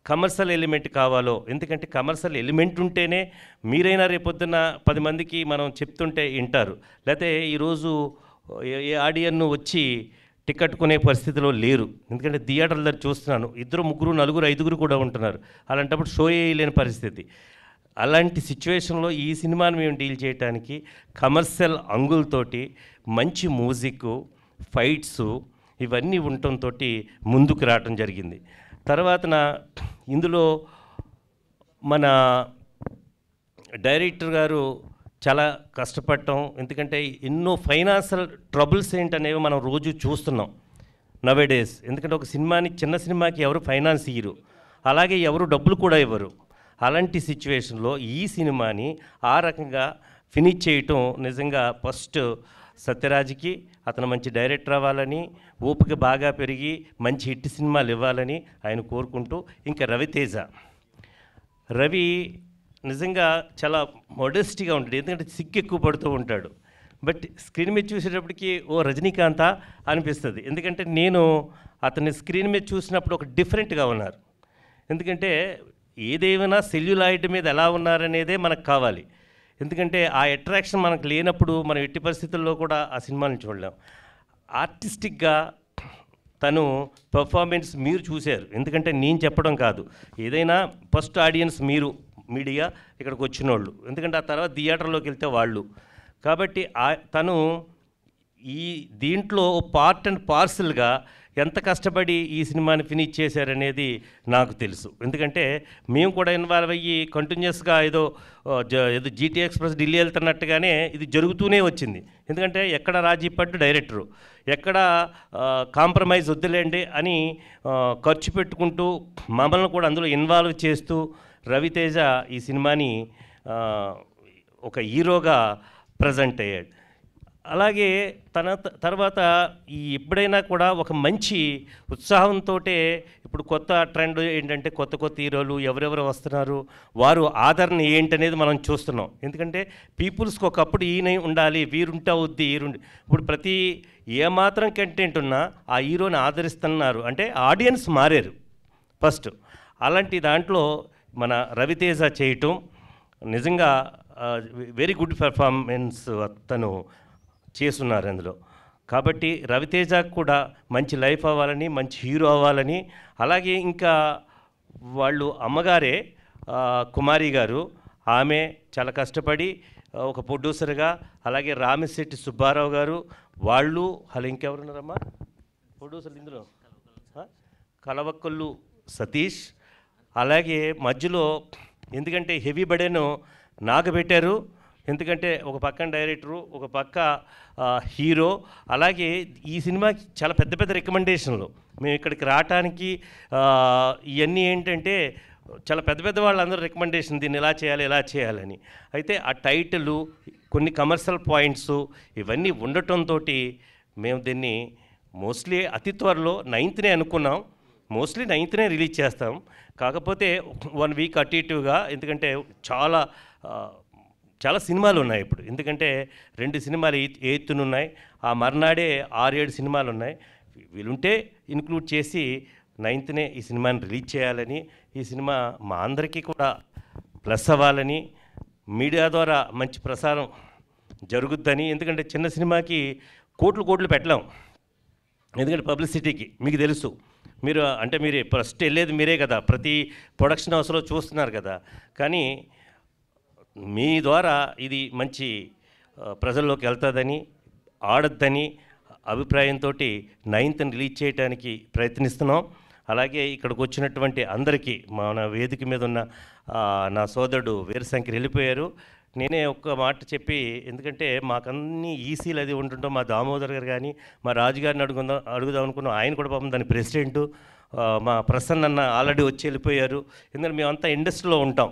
కమర్షియల్ ఎలిమెంట్ కావాలో, ఎందుకంటే కమర్షియల్ ఎలిమెంట్ ఉంటేనే మీరైనా రేపొద్దున 10 మందికి మనం చెప్తుంటే వింటారు. లేకపోతే ఈరోజు ఏ ఆడియన్ను వచ్చి టికెట్ కొనే పరిస్థితిలో లేరు. ఎందుకంటే థియేటర్ల దగ్గర చూస్తున్నాను, 2, 3, 4, 5 కూడా ఉంటున్నారు. అలాంటప్పుడు షో వేయలేని పరిస్థితి. అలాంటి సిచ్యువేషన్లో ఈ సినిమాని మేము డీల్ చేయడానికి కమర్షియల్ అంగులతోటి మంచి మ్యూజిక్, ఫైట్స్ ఇవన్నీ ఉండటంతో ముందుకు రావటం జరిగింది. తర్వాత ఇందులో మన డైరెక్టర్ గారు చాలా కష్టపడటం, ఎందుకంటే ఎన్నో ఫైనాన్షియల్ ట్రబుల్స్ ఏంటనేవి మనం రోజు చూస్తున్నాం నవేడేస్. ఎందుకంటే ఒక సినిమాని, చిన్న సినిమాకి ఎవరు ఫైనాన్స్ ఇయ్యరు, అలాగే ఎవరు డబ్బులు కూడా ఇవ్వరు. అలాంటి సిచ్యువేషన్లో ఈ సినిమాని ఆ రకంగా ఫినిష్ చేయటం నిజంగా ఫస్ట్ సత్యరాజ్కి, అతను మంచి డైరెక్టర్ అవ్వాలని, ఓపిక బాగా పెరిగి మంచి హిట్ సినిమాలు ఇవ్వాలని ఆయన కోరుకుంటూ, ఇంకా రవి నిజంగా చాలా మోడెస్ట్గా ఉంటాడు, ఎందుకంటే సిగ్గు ఎక్కువ పడుతూ ఉంటాడు. బట్ స్క్రీన్ మీద చూసేటప్పటికి రజనీకాంత అనిపిస్తుంది. ఎందుకంటే నేను అతన్ని స్క్రీన్ మీద చూసినప్పుడు ఒక డిఫరెంట్గా ఉన్నారు. ఎందుకంటే ఏదేమైనా సెల్యులాయిడ్ మీద ఎలా ఉన్నారనేదే మనకు కావాలి. ఎందుకంటే ఆ అట్రాక్షన్ మనకు లేనప్పుడు మనం ఎట్టి పరిస్థితుల్లో కూడా ఆ సినిమాని చూడలేం. ఆర్టిస్టిక్గా తను పర్ఫార్మెన్స్ మీరు చూశారు, ఎందుకంటే నేను చెప్పడం కాదు, ఏదైనా ఫస్ట్ ఆడియన్స్ మీరు మీడియా ఇక్కడికి వచ్చిన వాళ్ళు, ఎందుకంటే ఆ తర్వాత థియేటర్లోకి వెళ్తే వాళ్ళు. కాబట్టి తను ఈ దీంట్లో పార్ట్ అండ్ పార్సల్గా ఎంత కష్టపడి ఈ సినిమాని ఫినిష్ చేశారనేది నాకు తెలుసు. ఎందుకంటే మేము కూడా ఇన్వాల్వ్ అయ్యి కంటిన్యూస్గా ఏదో జీటీ ఎక్స్ప్రెస్ ఢిల్లీ వెళ్తున్నట్టుగానే ఇది జరుగుతూనే వచ్చింది. ఎందుకంటే ఎక్కడ రాజీ పడ్డు డైరెక్టరు, ఎక్కడ కాంప్రమైజ్ వద్దులేండి అని ఖర్చు పెట్టుకుంటూ మమ్మల్ని కూడా అందులో ఇన్వాల్వ్ చేస్తూ రవితేజ ఈ సినిమాని ఒక హీరోగా ప్రజెంట్ అయ్యాడు. అలాగే తర్వాత ఎప్పుడైనా కూడా ఒక మంచి ఉత్సాహంతో, ఇప్పుడు కొత్త ట్రెండ్ ఏంటంటే కొత్త హీరోలు ఎవరెవరు వస్తున్నారు, వారు ఆదరణ ఏంటనేది మనం చూస్తున్నాం. ఎందుకంటే పీపుల్స్కి ఒకప్పుడు ఈయన ఉండాలి, వీరుంటే అవుద్ది, ఇప్పుడు ప్రతి ఏమాత్రం కంటెంట్ ఉన్నా ఆ హీరోని ఆదరిస్తున్నారు, అంటే ఆడియన్స్ మారారు ఫస్ట్. అలాంటి దాంట్లో మన రవితేజ చేయటం నిజంగా వెరీ గుడ్ పెర్ఫార్మెన్స్ తను చేస్తున్నారు అందులో. కాబట్టి రవితేజకు కూడా మంచి లైఫ్ అవ్వాలని, మంచి హీరో అవ్వాలని, అలాగే ఇంకా వాళ్ళు అమ్మగారే కుమారి గారు, ఆమె చాలా కష్టపడి ఒక ప్రొడ్యూసర్గా, అలాగే రామిశెట్టి సుబ్బారావు గారు వాళ్ళు, అలా ఇంకెవరున్నారమ్మా ప్రొడ్యూసర్లు ఇందులో, కలవక్కళ్ళు సతీష్, అలాగే మధ్యలో ఎందుకంటే హెవీ బర్డెన్ నాకు పెట్టారు. ఎందుకంటే ఒక పక్కన డైరెక్టరు, ఒక పక్క హీరో, అలాగే ఈ సినిమాకి చాలా పెద్ద పెద్ద రికమెండేషన్లు. మేము ఇక్కడికి రావటానికి ఇవన్నీ ఏంటంటే చాలా పెద్ద పెద్ద వాళ్ళందరూ రికమెండేషన్, దీన్ని ఇలా చేయాలి ఇలా చేయాలని. అయితే ఆ టైటిల్, కొన్ని కమర్షియల్ పాయింట్స్ ఇవన్నీ ఉండటంతో మేము దీన్ని మోస్ట్లీ అతి త్వరలో 9th అనుకున్నాం. మోస్ట్లీ 9th రిలీజ్ చేస్తాం. కాకపోతే 1 వీక్ అటు ఇటుగా, ఎందుకంటే చాలా సినిమాలు ఉన్నాయి ఇప్పుడు. ఎందుకంటే 2 సినిమాలు 8th ఉన్నాయి, ఆ మర్నాడే 6-7 సినిమాలు ఉన్నాయి. వీలుంటే ఇన్క్లూడ్ చేసి 9th ఈ సినిమాని రిలీజ్ చేయాలని, ఈ సినిమా మా అందరికీ కూడా ప్లస్ అవ్వాలని, మీడియా ద్వారా మంచి ప్రసారం జరుగుద్దని. ఎందుకంటే చిన్న సినిమాకి కోట్లు పెట్టలేం, ఎందుకంటే పబ్లిసిటీకి మీకు తెలుసు. మీరు ఫస్ట్ వెళ్ళేది మీరే కదా, ప్రతి ప్రొడక్షన్ హౌస్లో చూస్తున్నారు కదా. కానీ మీ ద్వారా ఇది మంచి ప్రజల్లోకి వెళ్తుందని, ఆడద్దని అభిప్రాయంతో 9th రిలీజ్ చేయడానికి ప్రయత్నిస్తున్నాం. అలాగే ఇక్కడికి వచ్చినటువంటి అందరికీ, మన వేదిక మీద ఉన్న నా సోదరుడు వీరశంకర్ వెళ్ళిపోయారు. నేనే ఒక్క మాట చెప్పి, ఎందుకంటే మాకన్నీ ఈసీలు అది ఉంటుంటాం. మా దామోదర్ గారు కానీ, మా రాజుగారిని అడుగుదాం అనుకున్నాం. ఆయన కూడా పాపం దాని ప్రెసిడెంటు. మా ప్రసన్న అన్న ఆల్రెడీ వచ్చి వెళ్ళిపోయారు. ఎందుకంటే మేమంతా ఇండస్ట్రీలో ఉంటాం,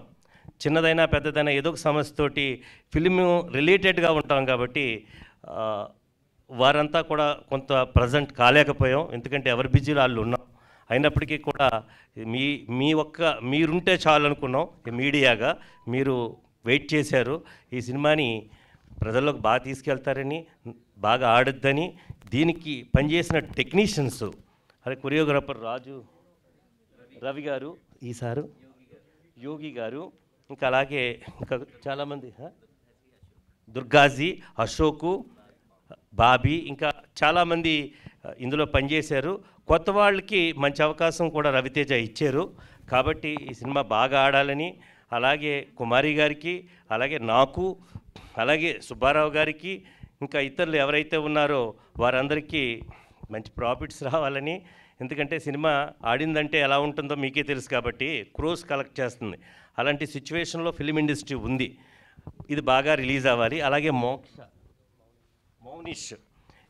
చిన్నదైనా పెద్దదైనా ఏదో ఒక సమస్యతోటి ఫిలిం రిలేటెడ్గా ఉంటాం. కాబట్టి వారంతా కూడా కొంత ప్రజెంట్ కాలేకపోయాం, ఎందుకంటే ఎవరి బిజీలో వాళ్ళు ఉన్నాం. అయినప్పటికీ కూడా మీరుంటే చాలు అనుకున్నాం. మీడియాగా మీరు వెయిట్ చేశారు. ఈ సినిమాని ప్రజల్లోకి బాగా తీసుకెళ్తారని, బాగా ఆడొద్దని, దీనికి పనిచేసిన టెక్నీషియన్స్, అదే కొరియోగ్రాఫర్ రవి గారు, ఈసారు యోగి గారు, ఇంకా అలాగే ఇంకా చాలామంది, దుర్గాజీ, అశోకు, బాబీ, ఇంకా చాలామంది ఇందులో పనిచేశారు. కొత్త వాళ్ళకి మంచి అవకాశం కూడా రవితేజ ఇచ్చారు. కాబట్టి ఈ సినిమా బాగా ఆడాలని, అలాగే కుమారి గారికి, అలాగే నాకు, అలాగే సుబ్బారావు గారికి, ఇంకా ఇతరులు ఎవరైతే ఉన్నారో వారందరికీ మంచి ప్రాఫిట్స్ రావాలని. ఎందుకంటే సినిమా ఆడిందంటే ఎలా ఉంటుందో మీకే తెలుసు కాబట్టి క్రోస్ కలెక్ట్ చేస్తుంది. అలాంటి సిచ్యువేషన్లో ఫిలిం ఇండస్ట్రీ ఉంది. ఇది బాగా రిలీజ్ అవ్వాలి. అలాగే మౌనిష్,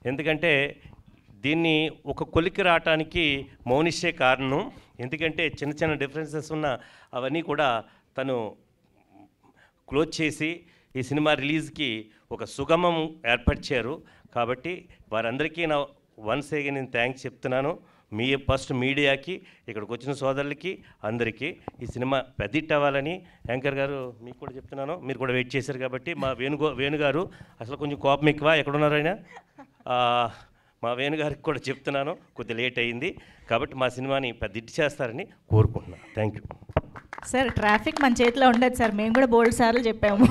ఎందుకంటే దీన్ని ఒక కొలికి రావటానికి మౌనిషే కారణం. ఎందుకంటే చిన్న చిన్న డిఫరెన్సెస్ ఉన్న అవన్నీ కూడా తను క్లోజ్ చేసి ఈ సినిమా రిలీజ్కి ఒక సుగమం ఏర్పరిచారు. కాబట్టి వారందరికీ నా వన్స్ అగైన్ నేను థ్యాంక్స్ చెప్తున్నాను. ఫస్ట్ మీడియాకి, ఇక్కడికి వచ్చిన సోదరులకి, అందరికీ. ఈ సినిమా పెద్ద హిట్ అవ్వాలని యాంకర్ గారు మీకు కూడా చెప్తున్నాను. మీరు కూడా వెయిట్ చేశారు కాబట్టి. మా వేణుగారు అసలు కొంచెం కోపం ఎక్కువ, ఎక్కడున్నారు ఆయన? మా వేణుగారికి కూడా చెప్తున్నాను, కొద్దిగా లేట్ అయింది కాబట్టి మా సినిమాని పెద్ద హిట్ చేస్తారని కోరుకుంటున్నాను. Thank you sir. ట్రాఫిక్ మన చేతిలో ఉండదు సార్, మేము కూడా బోల్డ్ సార్లు చెప్పాము.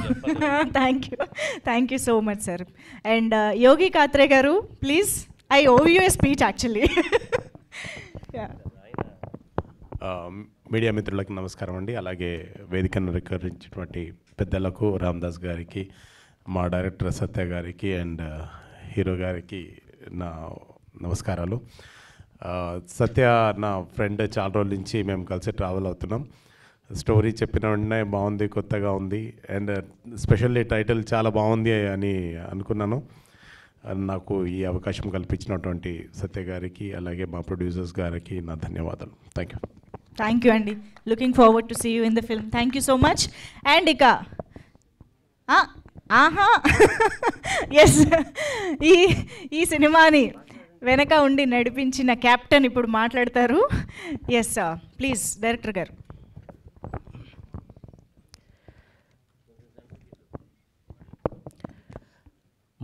Thank you so much sir. And Yogi Katre garu, please, I owe you a speech actually. Media మిత్రులకు నమస్కారం అండి. అలాగే వేదికను రికరించినటువంటి పెద్దలకు, రామదాస్ గారికి, మా డైరెక్టర్ సత్య గారికి అండ్ హీరో గారికి నా నమస్కారాలు. సత్య నా ఫ్రెండ్, చాలా రోజుల నుంచి మేము కలిసి ట్రావెల్ అవుతున్నాం. స్టోరీ చెప్పిన వెంటనే బాగుంది, కొత్తగా ఉంది, అండ్ స్పెషల్లీ టైటిల్ చాలా బాగుంది అని అనుకున్నాను. నాకు ఈ అవకాశం కల్పించినటువంటి సత్య గారికి, అలాగే మా ప్రొడ్యూసర్స్ గారికి నా ధన్యవాదాలు. థ్యాంక్ యూ అండి. Looking forward to see you in the film. Thank you so much. And ఇక ఎస్, ఈ సినిమాని వెనక ఉండి నడిపించిన కెప్టెన్ ఇప్పుడు మాట్లాడతారు. ఎస్ ప్లీజ్, డైరెక్టర్ గారు.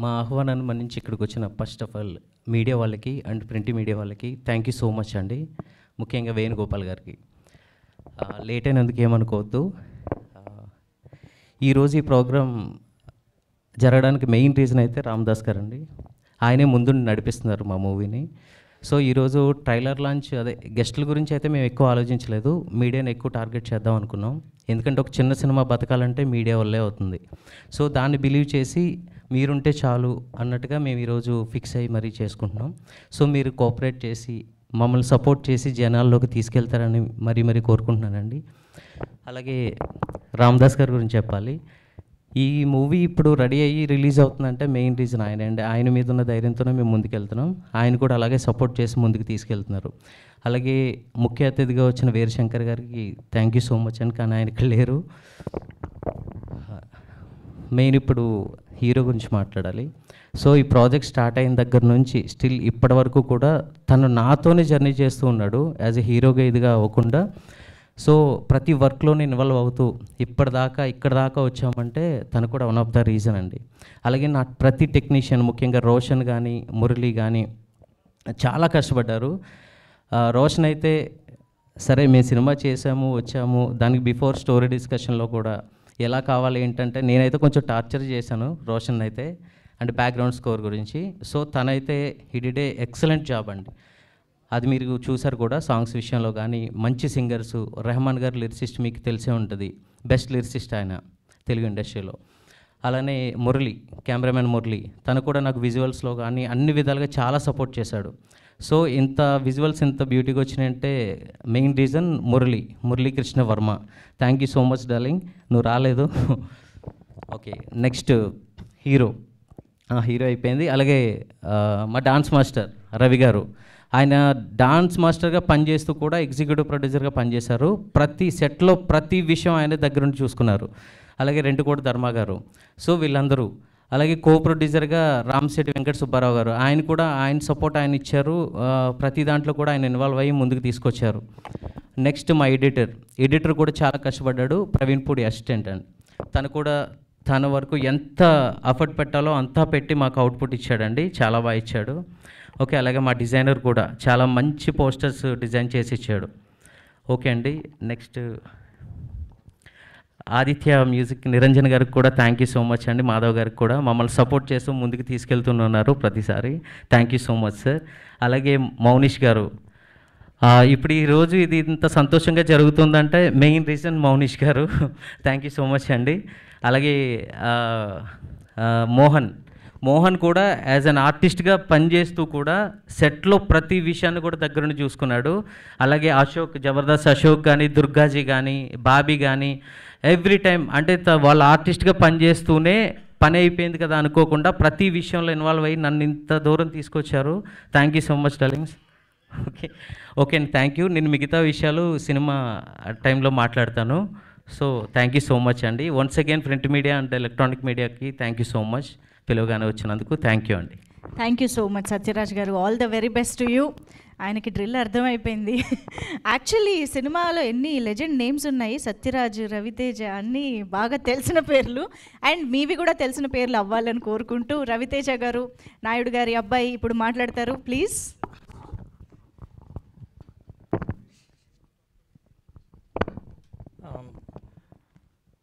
మా ఆహ్వానాన్ని మన్నించి ఇక్కడికి వచ్చిన ఫస్ట్ ఆఫ్ ఆల్ మీడియా వాళ్ళకి అండ్ ప్రింట్ మీడియా వాళ్ళకి థ్యాంక్ యూ సో మచ్ అండి. ముఖ్యంగా వేణుగోపాల్ గారికి. లేట్ అయినందుకు ఏమనుకోవద్దు. ఈరోజు ఈ ప్రోగ్రాం జరగడానికి మెయిన్ రీజన్ అయితే రామదాస్ గారు అండి. ఆయనే ముందుండి నడిపిస్తున్నారు మా మూవీని. సో ఈరోజు ట్రైలర్ లాంచ్, అదే గెస్టుల గురించి అయితే మేము ఎక్కువ ఆలోచించలేదు, మీడియాని ఎక్కువ టార్గెట్ చేద్దాం అనుకున్నాం. ఎందుకంటే ఒక చిన్న సినిమా బతకాలంటే మీడియా వల్లే అవుతుంది. సో దాన్ని బిలీవ్ చేసి మీరుంటే చాలు అన్నట్టుగా మేము ఈరోజు ఫిక్స్ అయ్యి మరీ చేసుకుంటున్నాం. సో మీరు కోఆపరేట్ చేసి మమ్మల్ని సపోర్ట్ చేసి జనాల్లోకి తీసుకెళ్తారని మరీ కోరుకుంటున్నానండి. అలాగే రామదాస్ గారి గురించి చెప్పాలి. ఈ మూవీ ఇప్పుడు రెడీ అయ్యి రిలీజ్ అవుతుందంటే మెయిన్ రీజన్ ఆయన అండి. ఆయన మీద ఉన్న ధైర్యంతోనే మేము ముందుకెళ్తున్నాం. ఆయన కూడా అలాగే సపోర్ట్ చేసి ముందుకు తీసుకెళ్తున్నారు. అలాగే ముఖ్య అతిథిగా వచ్చిన వీరశంకర్ గారికి థ్యాంక్ యూ సో మచ్ అని, కానీ ఆయన ఇక్కడ లేరు. మెయిన్ ఇప్పుడు హీరో గురించి మాట్లాడాలి. సో ఈ ప్రాజెక్ట్ స్టార్ట్ అయిన దగ్గర నుంచి స్టిల్ ఇప్పటి వరకు కూడా తను నాతోనే జర్నీ చేస్తూ ఉన్నాడు యాజ్ ఎ హీరోగా ఇదిగా అవ్వకుండా. సో ప్రతి వర్క్లోనే ఇన్వాల్వ్ అవుతూ ఇప్పటిదాకా ఇక్కడ దాకా వచ్చామంటే తను కూడా వన్ ఆఫ్ ద రీజన్ అండి. అలాగే నా ప్రతి టెక్నీషియన్, ముఖ్యంగా రోషన్ కానీ మురళి కానీ చాలా కష్టపడ్డారు. రోషన్ అయితే సరే మేము సినిమా చేసాము వచ్చాము, దానికి బిఫోర్ స్టోరీ డిస్కషన్లో కూడా ఎలా కావాలి ఏంటంటే నేనైతే కొంచెం టార్చర్ చేశాను రోషన్ అయితే, అంటే బ్యాక్గ్రౌండ్ స్కోర్ గురించి. సో తనైతే he did a excellent job అండి. అది మీరు చూసారు కూడా సాంగ్స్ విషయంలో కానీ. మంచి సింగర్సు, రెహమాన్ గారు లిరిసిస్ట్ మీకు తెలిసే ఉంటుంది, బెస్ట్ లిరిసిస్ట్ ఆయన తెలుగు ఇండస్ట్రీలో. అలానే మురళి, కెమెరామెన్ మురళి, తను కూడా నాకు విజువల్స్లో కానీ అన్ని విధాలుగా చాలా సపోర్ట్ చేశాడు. సో ఇంత విజువల్స్ ఇంత బ్యూటీగా వచ్చినాయంటే main reason Murali Krishna Varma. Thank you so much darling, నువ్వు రాలేదు. ఓకే, నెక్స్ట్ హీరో అయిపోయింది. అలాగే మా డాన్స్ మాస్టర్ రవి గారు, ఆయన డాన్స్ మాస్టర్గా పనిచేస్తూ కూడా ఎగ్జిక్యూటివ్ ప్రొడ్యూసర్గా పనిచేశారు. ప్రతి సెట్లో ప్రతి విషయం ఆయన దగ్గర నుండి చూసుకున్నారు. అలాగే రెండుకోటి ధర్మ గారు. సో వీళ్ళందరూ, అలాగే కో ప్రొడ్యూసర్గా రామశెట్టి వెంకట సుబ్బారావు గారు, ఆయన కూడా ఆయన సపోర్ట్ ఆయన ఇచ్చారు. ప్రతి దాంట్లో కూడా ఆయన ఇన్వాల్వ్ అయ్యి ముందుకు తీసుకొచ్చారు. నెక్స్ట్ మా ఎడిటర్ కూడా చాలా కష్టపడ్డాడు, ప్రవీణ్ పూడి అసిస్టెంట్ అండి. తను కూడా తన వరకు ఎంత ఎఫర్ట్ పెట్టాలో అంతా పెట్టి మాకు అవుట్పుట్ ఇచ్చాడండి, చాలా బాగా ఇచ్చాడు. ఓకే, అలాగే మా డిజైనర్ కూడా చాలా మంచి పోస్టర్స్ డిజైన్ చేసి ఇచ్చాడు. ఓకే అండి, నెక్స్ట్ ఆదిత్య మ్యూజిక్ నిరంజన్ గారికి కూడా థ్యాంక్ యూ సో మచ్ అండి. మాధవ్ గారికి కూడా మమ్మల్ని సపోర్ట్ చేస్తూ ముందుకు తీసుకెళ్తున్నారు ప్రతిసారి. Thank you so much sir. అలాగే మౌనిష్ గారు, ఇప్పుడు ఈరోజు ఇది ఇంత సంతోషంగా జరుగుతుందంటే మెయిన్ రీజన్ మౌనిష్ గారు. థ్యాంక్ యూ సో మచ్ అండి. అలాగే మోహన్ కూడా యాజ్ అన్ ఆర్టిస్ట్గా పనిచేస్తూ కూడా సెట్లో ప్రతి విషయాన్ని కూడా దగ్గర నుండి చూసుకున్నాడు. అలాగే జబర్దస్త్ అశోక్ కానీ, దుర్గాజీ కానీ, బాబీ కానీ ఎవ్రీ టైం అంటే వాళ్ళ ఆర్టిస్ట్గా పనిచేస్తూనే పని అయిపోయింది కదా అనుకోకుండా ప్రతి విషయంలో ఇన్వాల్వ్ అయ్యి నన్ను ఇంత దూరం తీసుకొచ్చారు. Thank you so much darlings. Okay అండి, థ్యాంక్ యూ. నేను మిగతా విషయాలు సినిమా టైంలో మాట్లాడతాను. So thank you so much అండి. Once again print media and electronic మీడియాకి థ్యాంక్ యూ సో మచ్ పిలువగానే వచ్చినందుకు. థ్యాంక్ యూ అండి. Thank you so much Satyaraj garu. All the very best to you. ఆయనకి డ్రిల్ అర్థమైపోయింది. యాక్చువల్లీ ఈ సినిమాలో ఎన్ని లెజెండ్ నేమ్స్ ఉన్నాయి, సత్యరాజ్, రవితేజ, అన్నీ బాగా తెలిసిన పేర్లు అండ్ మీవి కూడా తెలిసిన పేర్లు అవ్వాలని కోరుకుంటూ రవితేజ గారు, నాయుడు గారి అబ్బాయి ఇప్పుడు మాట్లాడతారు, ప్లీజ్.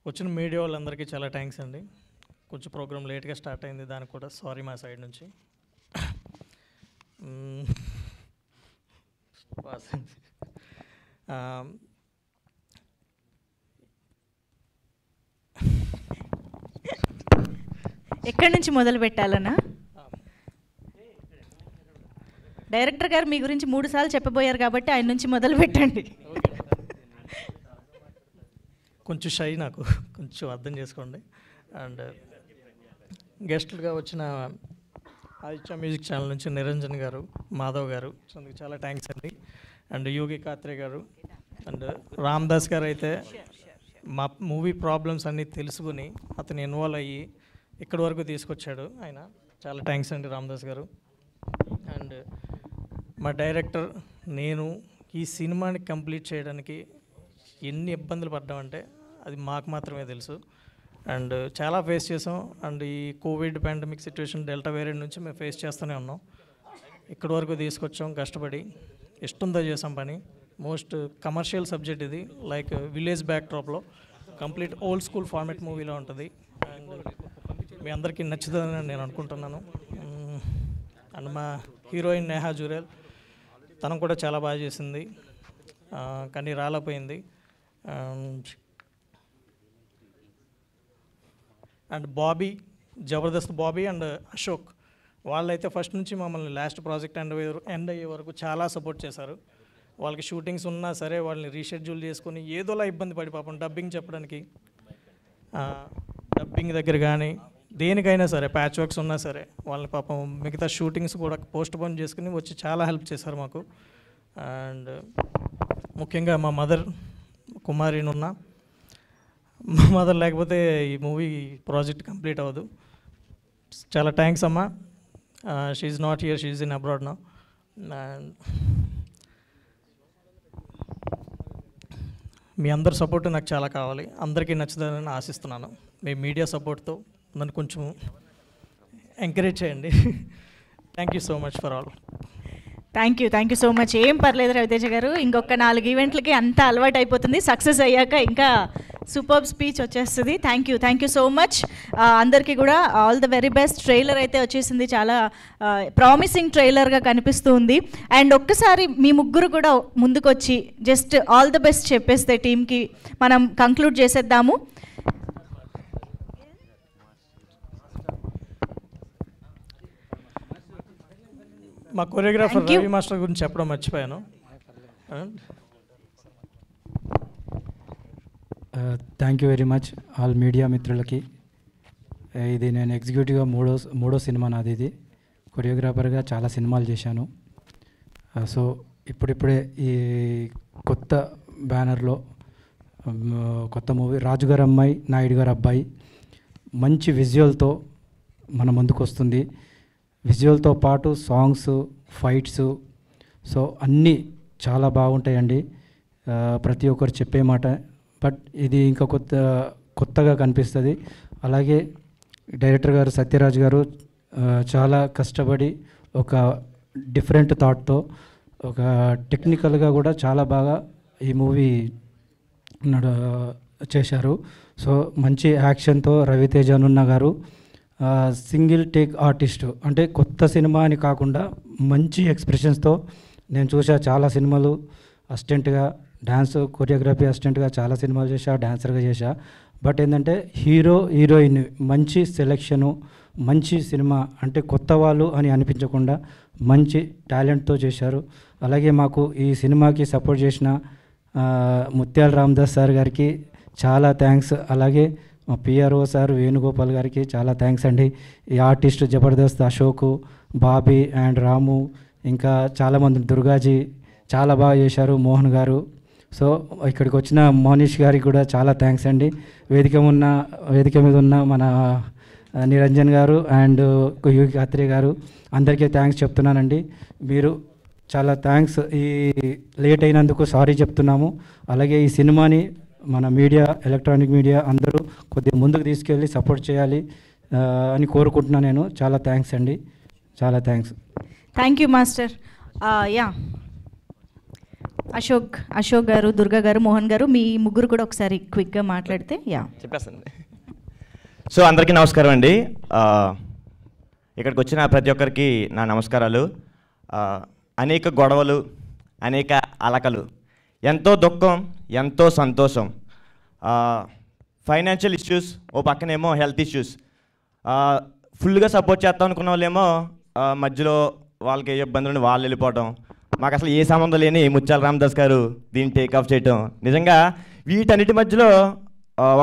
వచ్చిన మీడియా వాళ్ళందరికీ చాలా థ్యాంక్స్ అండి. కొంచెం ప్రోగ్రామ్ లేట్గా స్టార్ట్ అయింది, దానికి కూడా సారీ మా సైడ్ నుంచి. ఎక్కడి నుంచి మొదలు పెట్టాలన్నా? డైరెక్టర్ గారు మీ గురించి 3 సార్లు చెప్పబోయారు కాబట్టి ఆయన నుంచి మొదలు పెట్టండి. కొంచెం షై, నాకు కొంచెం అర్థం చేసుకోండి. అండ్ గెస్ట్లుగా వచ్చిన ఆదిత్య మ్యూజిక్ ఛానల్ నుంచి నిరంజన్ గారు, మాధవ్ గారు, అందుకు చాలా థ్యాంక్స్ అండి. అండ్ యోగి కాత్రే గారు అండ్ రామదాస్ గారు అయితే మా మూవీ ప్రాబ్లమ్స్ అన్నీ తెలుసుకుని అతను ఇన్వాల్వ్ అయ్యి ఇక్కడి వరకు తీసుకొచ్చాడు ఆయన. చాలా థ్యాంక్స్ అండి రామదాస్ గారు. అండ్ మా డైరెక్టర్, నేను ఈ సినిమాని కంప్లీట్ చేయడానికి ఎన్ని ఇబ్బందులు పడ్డామంటే అది మాకు మాత్రమే తెలుసు. అండ్ చాలా ఫేస్ చేసాం. అండ్ ఈ Covid pandemic situation delta variant నుంచి మేము ఫేస్ చేస్తూనే ఉన్నాం. ఇక్కడి వరకు తీసుకొచ్చాం కష్టపడి, ఇష్టంతో చేసాం పని. మోస్ట్ కమర్షియల్ సబ్జెక్ట్ ఇది, లైక్ విలేజ్ బ్యాక్ డ్రాప్లో కంప్లీట్ ఓల్డ్ స్కూల్ ఫార్మాట్ మూవీలో ఉంటుంది. అండ్ మీ అందరికీ నచ్చుతుందని నేను అనుకుంటున్నాను. అండ్ మా హీరోయిన్ నేహా జురేల్, తను కూడా చాలా బాగా చేసింది కానీ రాలేకపోయింది. అండ్ బాబీ, జబర్దస్త్ బాబీ అండ్ అశోక్, వాళ్ళైతే ఫస్ట్ నుంచి మమ్మల్ని లాస్ట్ ప్రాజెక్ట్ ఎండ్ అయ్యే వరకు చాలా సపోర్ట్ చేశారు. వాళ్ళకి షూటింగ్స్ ఉన్నా సరే వాళ్ళని రీషెడ్యూల్ చేసుకొని ఏదోలా ఇబ్బంది పడి పాపం డబ్బింగ్ చెప్పడానికి, డబ్బింగ్ దగ్గర కానీ దేనికైనా సరే ప్యాచ్ వర్క్స్ ఉన్నా సరే వాళ్ళని పాపం మిగతా షూటింగ్స్ కూడా పోస్ట్ పోన్ చేసుకుని వచ్చి చాలా హెల్ప్ చేశారు మాకు. అండ్ ముఖ్యంగా మా మదర్ కుమారినున్న, మా మదర్ లేకపోతే ఈ మూవీ ప్రాజెక్ట్ కంప్లీట్ అవ్వదు. చాలా థ్యాంక్స్ అమ్మా. She is not here, she is in abroad now. And మీ అందరి సపోర్ట్ నాకు చాలా కావాలి, అందరికీ నచ్చుతుందని ఆశిస్తున్నాను. మీ మీడియా సపోర్ట్తో నన్ను కొంచెం ఎంకరేజ్ చేయండి. Thank you so much for all. Thank you so much. ఏం పర్లేదు రవితేజ గారు, ఇంకొక 4 ఈవెంట్లకి అంతా అలవాటు అయిపోతుంది. సక్సెస్ అయ్యాక ఇంకా సూపర్ స్పీచ్ వచ్చేస్తుంది. Thank you so much. అందరికీ కూడా all the very best. Trailer అయితే వచ్చేసింది, చాలా ప్రామిసింగ్ ట్రైలర్గా కనిపిస్తూ ఉంది. అండ్ ఒక్కసారి మీ ముగ్గురు కూడా ముందుకొచ్చి జస్ట్ ఆల్ ద బెస్ట్ చెప్పేస్తే టీమ్కి మనం కంక్లూడ్ చేసేద్దాము. మా కొరియోగ్రాఫర్ రవి మాస్టర్ గురించి చెప్పడం మర్చిపోయాను. Thank you very much all media మిత్రులకి. ఇది నేను ఎగ్జిక్యూటివ్గా మూడో సినిమా నాది. ఇది కొరియోగ్రాఫర్గా చాలా సినిమాలు చేశాను. సో ఇప్పుడిప్పుడే ఈ కొత్త బ్యానర్లో కొత్త మూవీ రాజుగారు అమ్మాయి నాయుడు గారు అబ్బాయి మంచి విజువల్తో మన ముందుకు వస్తుంది. విజువల్తో పాటు సాంగ్స్, ఫైట్స్, సో అన్నీ చాలా బాగుంటాయండి. ప్రతి ఒక్కరు చెప్పే మాట, బట్ ఇది ఇంకా కొత్తగా కనిపిస్తుంది. అలాగే డైరెక్టర్ గారు సత్యరాజ్ గారు చాలా కష్టపడి ఒక డిఫరెంట్ థాట్తో ఒక టెక్నికల్గా కూడా చాలా బాగా ఈ మూవీ చేశారు. సో మంచి యాక్షన్తో రవితేజ నున్న గారు సింగిల్ టేక్ ఆర్టిస్ట్, అంటే కొత్త సినిమా అని కాకుండా మంచి ఎక్స్ప్రెషన్స్తో నేను చూసా. చాలా సినిమాలు అసిస్టెంట్గా, డ్యాన్స్ కొరియోగ్రఫీ అసిస్టెంట్గా చాలా సినిమాలు చేశా, డాన్సర్గా చేశా. బట్ ఏంటంటే హీరోయిన్ మంచి సెలెక్షను, మంచి సినిమా, అంటే కొత్త వాళ్ళు అని అనిపించకుండా మంచి టాలెంట్తో చేశారు. అలాగే మాకు ఈ సినిమాకి సపోర్ట్ చేసిన ముత్యాల రామదాస్ సార్ గారికి చాలా థ్యాంక్స్. అలాగే మా పిఆర్ఓ సార్ వేణుగోపాల్ గారికి చాలా థ్యాంక్స్ అండి. ఈ ఆర్టిస్ట్ జబర్దస్త్ అశోకు, బాబీ అండ్ రాము, ఇంకా చాలామంది, దుర్గాజీ చాలా బాగా చేశారు, మోహన్ గారు. సో ఇక్కడికి వచ్చిన మోనిష్ గారికి కూడా చాలా థ్యాంక్స్ అండి. వేదిక మీద ఉన్న మన నిరంజన్ గారు అండ్ యువి అత్రే గారు అందరికీ థ్యాంక్స్ చెప్తున్నానండి. మీరు చాలా థ్యాంక్స్. ఈ లేట్ అయినందుకు సారీ చెప్తున్నాము. అలాగే ఈ సినిమాని మన మీడియా, ఎలక్ట్రానిక్ మీడియా అందరూ కొద్దిగా ముందుకు తీసుకెళ్ళి సపోర్ట్ చేయాలి అని కోరుకుంటున్నాను నేను. చాలా థ్యాంక్స్ అండి, చాలా thanks. Thank you master. Yeah Ashok garu, Durga గారు, మోహన్ గారు, మీ ముగ్గురు కూడా ఒకసారి క్విక్గా మాట్లాడితే. యా చెప్పేస్తాను. సో అందరికీ నమస్కారం అండి. ఇక్కడికి వచ్చిన ప్రతి ఒక్కరికి నా నమస్కారాలు. అనేక గొడవలు, అనేక అలకలు, ఎంతో దుఃఖం, ఎంతో సంతోషం, ఫైనాన్షియల్ ఇష్యూస్, ఓ పక్కనేమో హెల్త్ ఇష్యూస్. ఫుల్గా సపోర్ట్ చేస్తాం అనుకున్న వాళ్ళేమో మధ్యలో వాళ్ళకి ఏ ఇబ్బందులు వాళ్ళు వెళ్ళిపోవడం, మాకు అసలు ఏ సంబంధం లేని ముత్యాల రామదాస్ గారు దీన్ని టేక్ఆఫ్ చేయటం. నిజంగా వీటన్నిటి మధ్యలో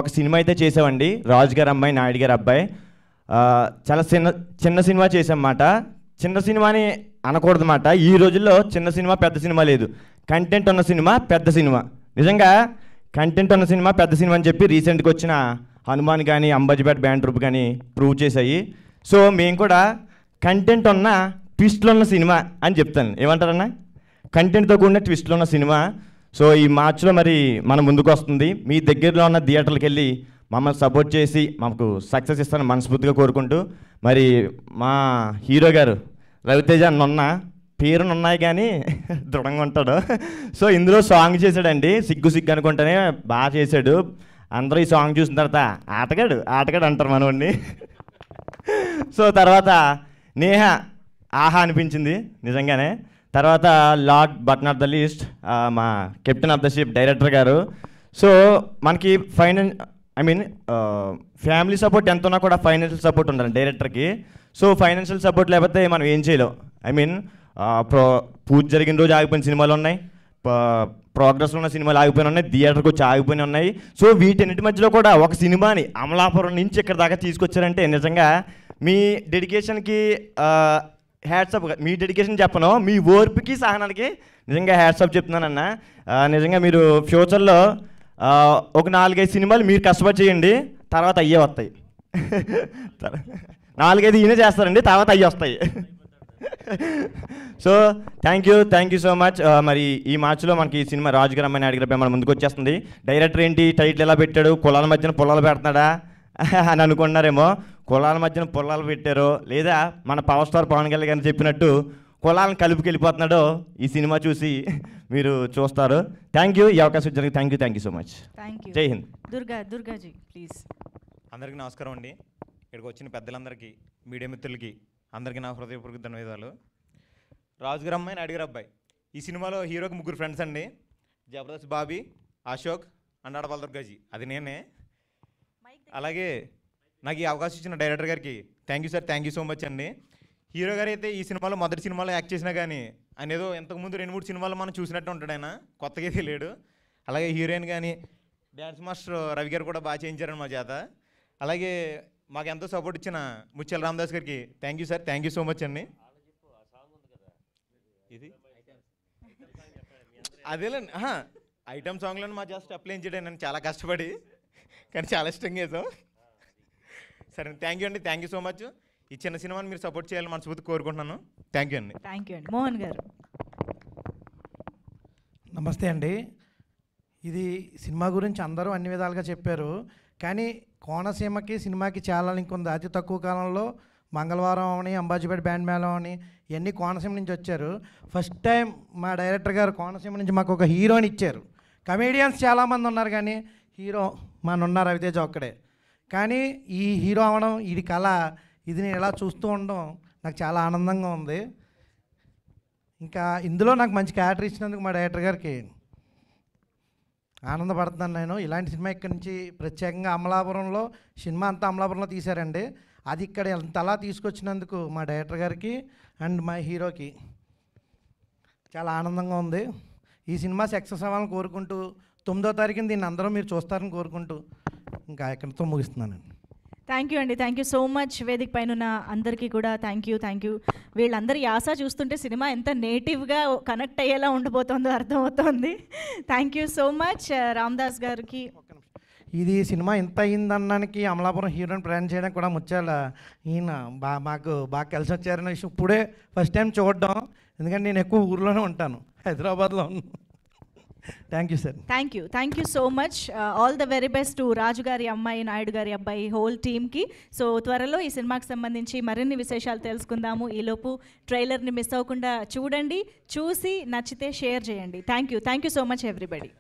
ఒక సినిమా అయితే చేసామండి, రాజుగారు అమ్మాయి నాయుడు గారు అబ్బాయి. చాలా చిన్న సినిమా చేసామన్నమాట. చిన్న సినిమాని అనకూడదు అన్నమాట. ఈ రోజుల్లో చిన్న సినిమా పెద్ద సినిమా లేదు, కంటెంట్ ఉన్న సినిమా పెద్ద సినిమా. నిజంగా కంటెంట్ ఉన్న సినిమా పెద్ద సినిమా అని చెప్పి రీసెంట్గా వచ్చిన హనుమాన్ కానీ అంబాజీపేట బ్యాండ్ ట్రూప్ కానీ ప్రూవ్ చేశాయి. సో మేము కూడా కంటెంట్ ఉన్న ట్విస్ట్లు ఉన్న సినిమా అని చెప్తాను. ఏమంటారన్నా? కంటెంట్తో కూడిన ట్విస్ట్లు ఉన్న సినిమా. సో ఈ మార్చ్లో మరి మన ముందుకు వస్తుంది. మీ దగ్గరలో ఉన్న థియేటర్లకు వెళ్ళి మమ్మల్ని సపోర్ట్ చేసి మాకు సక్సెస్ ఇస్తానని మనస్ఫూర్తిగా కోరుకుంటూ, మరి మా హీరో గారు రవితేజ నున్న పేరునున్నాయి కానీ దృఢంగా ఉంటాడు. సో ఇందులో సాంగ్ చేశాడండి, సిగ్గు సిగ్గు అనుకుంటేనే బాగా చేశాడు. అందరూ ఈ సాంగ్ చూసిన తర్వాత ఆటగాడు అంటారు మనవాడిని. సో తర్వాత నేహ ఆహా అనిపించింది నిజంగానే. తర్వాత last but not the least మా captain of the ship director garu. So మనకి ఫ్యామిలీ సపోర్ట్ ఎంత ఉన్నా కూడా ఫైనాన్షియల్ సపోర్ట్ ఉండాలి డైరెక్టర్కి. సో ఫైనాన్షియల్ సపోర్ట్ లేకపోతే మనం ఏం చేయలేం. ఐ మీన్ పూజ జరిగిన రోజు ఆగిపోయిన సినిమాలు ఉన్నాయి, ప్రోగ్రెస్లో ఉన్న సినిమాలు ఆగిపోయిన ఉన్నాయి, థియేటర్కి వచ్చి ఆగిపోయిన ఉన్నాయి. సో వీటన్నిటి మధ్యలో కూడా ఒక సినిమాని అమలాపురం నుంచి ఇక్కడ దాకా తీసుకొచ్చారంటే నిజంగా మీ డెడికేషన్కి హ్యాట్సప్. మీ డెడికేషన్ చెప్పను, మీ ఓర్పుకి సహనానికి నిజంగా హ్యాట్సప్ చెప్తున్నానన్న. నిజంగా మీరు ఫ్యూచర్లో ఒక 4-5 సినిమాలు మీరు కష్టపడి చేయండి, తర్వాత అయ్యే వస్తాయి. 4-5 ఈయన చేస్తారండి, తర్వాత అయ్యి వస్తాయి. So thank you so much. మరి ఈ మార్చిలో మనకి ఈ సినిమా రాజుగారి అమ్మాయి నాయుడు గారి మన ముందుకు వచ్చేస్తుంది. డైరెక్టర్ ఏంటి టైటిల్ ఎలా పెట్టాడు, కులాల మధ్యన పొలాలు పెడుతున్నాడా అని అనుకుంటున్నారేమో. కులాల మధ్యన పొలాలు పెట్టారో లేదా మన పవర్ స్టార్ పవన్ కళ్యాణ్ గారిని చెప్పినట్టు కులాలను కలుపుకి వెళ్ళిపోతున్నాడో ఈ సినిమా చూసి మీరు చూస్తారు. థ్యాంక్ యూ, ఈ అవకాశం ఇచ్చారు. Thank you so much. జై హింద్. దుర్గాజీ ప్లీజ్. అందరికీ నమస్కారం అండి. ఇక్కడికి వచ్చిన పెద్దలందరికీ, మీడియా మిత్రులకి అందరికీ నా హృదయపూర్వక ధన్యవాదాలు. రాజుగారి అమ్మాయి నాయుడు గారి అబ్బాయి ఈ సినిమాలో హీరోకి 3 ఫ్రెండ్స్ అండి. జబర్దస్త్ బాబీ, అశోక్ అండ్ ఆడపాల దుర్గాజీ, అది నేనే. అలాగే నాకు ఈ అవకాశం ఇచ్చిన డైరెక్టర్ గారికి thank you sir, thank you so much అండి. హీరో గారు అయితే ఈ సినిమాలో మొదటి సినిమాలో యాక్ట్ చేసినా కానీ ఆయన ఏదో ఇంతకుముందు 2-3 సినిమాలు మనం చూసినట్టు ఉంటాడు, ఆయన కొత్తగా తెలియడు. అలాగే హీరోయిన్ కానీ డ్యాన్స్ మాస్టర్ రవి గారు కూడా బాగా చేయించారని మా చేత. అలాగే మాకు ఎంతో సపోర్ట్ ఇచ్చిన ముత్యాల రామదాస్ గారికి thank you sir, thank you so much అండి. ఇది అదేలేండి, ఐటమ్ సాంగ్లను మా జస్ట్ అప్లై చేయడం నేను చాలా కష్టపడి, కానీ చాలా ఇష్టంగా చేసాం. సరే థ్యాంక్ యూ అండి, థ్యాంక్ యూ సో మచ్. ఈ చిన్న సినిమాని మీరు సపోర్ట్ చేయాలని మనస్ఫూర్తి కోరుకుంటున్నాను. థ్యాంక్ యూ అండి. మోహన్ గారు. నమస్తే అండి. ఇది సినిమా గురించి అందరూ అన్ని విధాలుగా చెప్పారు, కానీ కోనసీమకి సినిమాకి చాలా లింక్ ఉంది. అతి తక్కువ కాలంలో మంగళవారం అని, అంబాజీపేట బ్యాండ్ మేళం అని ఇవన్నీ కోనసీమ నుంచి వచ్చారు. ఫస్ట్ టైం మా డైరెక్టర్ గారు కోనసీమ నుంచి మాకు ఒక హీరోని ఇచ్చారు. కమేడియన్స్ చాలామంది ఉన్నారు కానీ హీరో మన రవితేజ ఒక్కడే. కానీ ఈ హీరో అవడం, ఇది కళ, ఇది నేను ఇలా చూస్తూ ఉండడం నాకు చాలా ఆనందంగా ఉంది. ఇంకా ఇందులో నాకు మంచి క్యారెక్టర్ ఇచ్చినందుకు మా డైరెక్టర్ గారికి ఆనందపడుతున్నాను నేను. ఇలాంటి సినిమా ఇక్కడి నుంచి ప్రత్యేకంగా అమలాపురంలో, సినిమా అంతా అమలాపురంలో తీశారండి, అది ఇక్కడ ఇంతలా తీసుకొచ్చినందుకు మా డైరెక్టర్ గారికి అండ్ మా హీరోకి చాలా ఆనందంగా ఉంది. ఈ సినిమా సక్సెస్ అవ్వాలని కోరుకుంటూ 9వ తారీఖున దీన్ని అందరూ మీరు చూస్తారని కోరుకుంటూ ఇంకా ఇక్కడితో ముగిస్తున్నానండి. థ్యాంక్ యూ అండి, థ్యాంక్ యూ సో మచ్. వేదిక పైన ఉన్న అందరికీ కూడా థ్యాంక్ యూ. వీళ్ళందరి యాస చూస్తుంటే సినిమా ఎంత నేటివ్గా కనెక్ట్ అయ్యేలా ఉండిపోతుందో అర్థమవుతోంది. Thank you so much Ramadas గారికి. ఇది సినిమా ఇంత అయిందన్నానికి అమలాపురం హీరోని ప్రయాణం చేయడానికి కూడా ముచ్చాల ఈయన మాకు బాగా కలిసి వచ్చారనే విషయం ఇప్పుడే ఫస్ట్ టైం చూడడం, ఎందుకంటే నేను ఎక్కువ ఊర్లోనే ఉంటాను, హైదరాబాద్లో ఉన్నాను. Thank you sir. Thank you so much. All the very best to Raju గారి అమ్మాయి, నాయుడు గారి అబ్బాయి, హోల్ టీమ్కి. సో త్వరలో ఈ సినిమాకి సంబంధించి మరిన్ని విశేషాలు తెలుసుకుందాము. ఈలోపు ట్రైలర్ని మిస్ అవ్వకుండా చూడండి, చూసి నచ్చితే షేర్ చేయండి. Thank you so much everybody.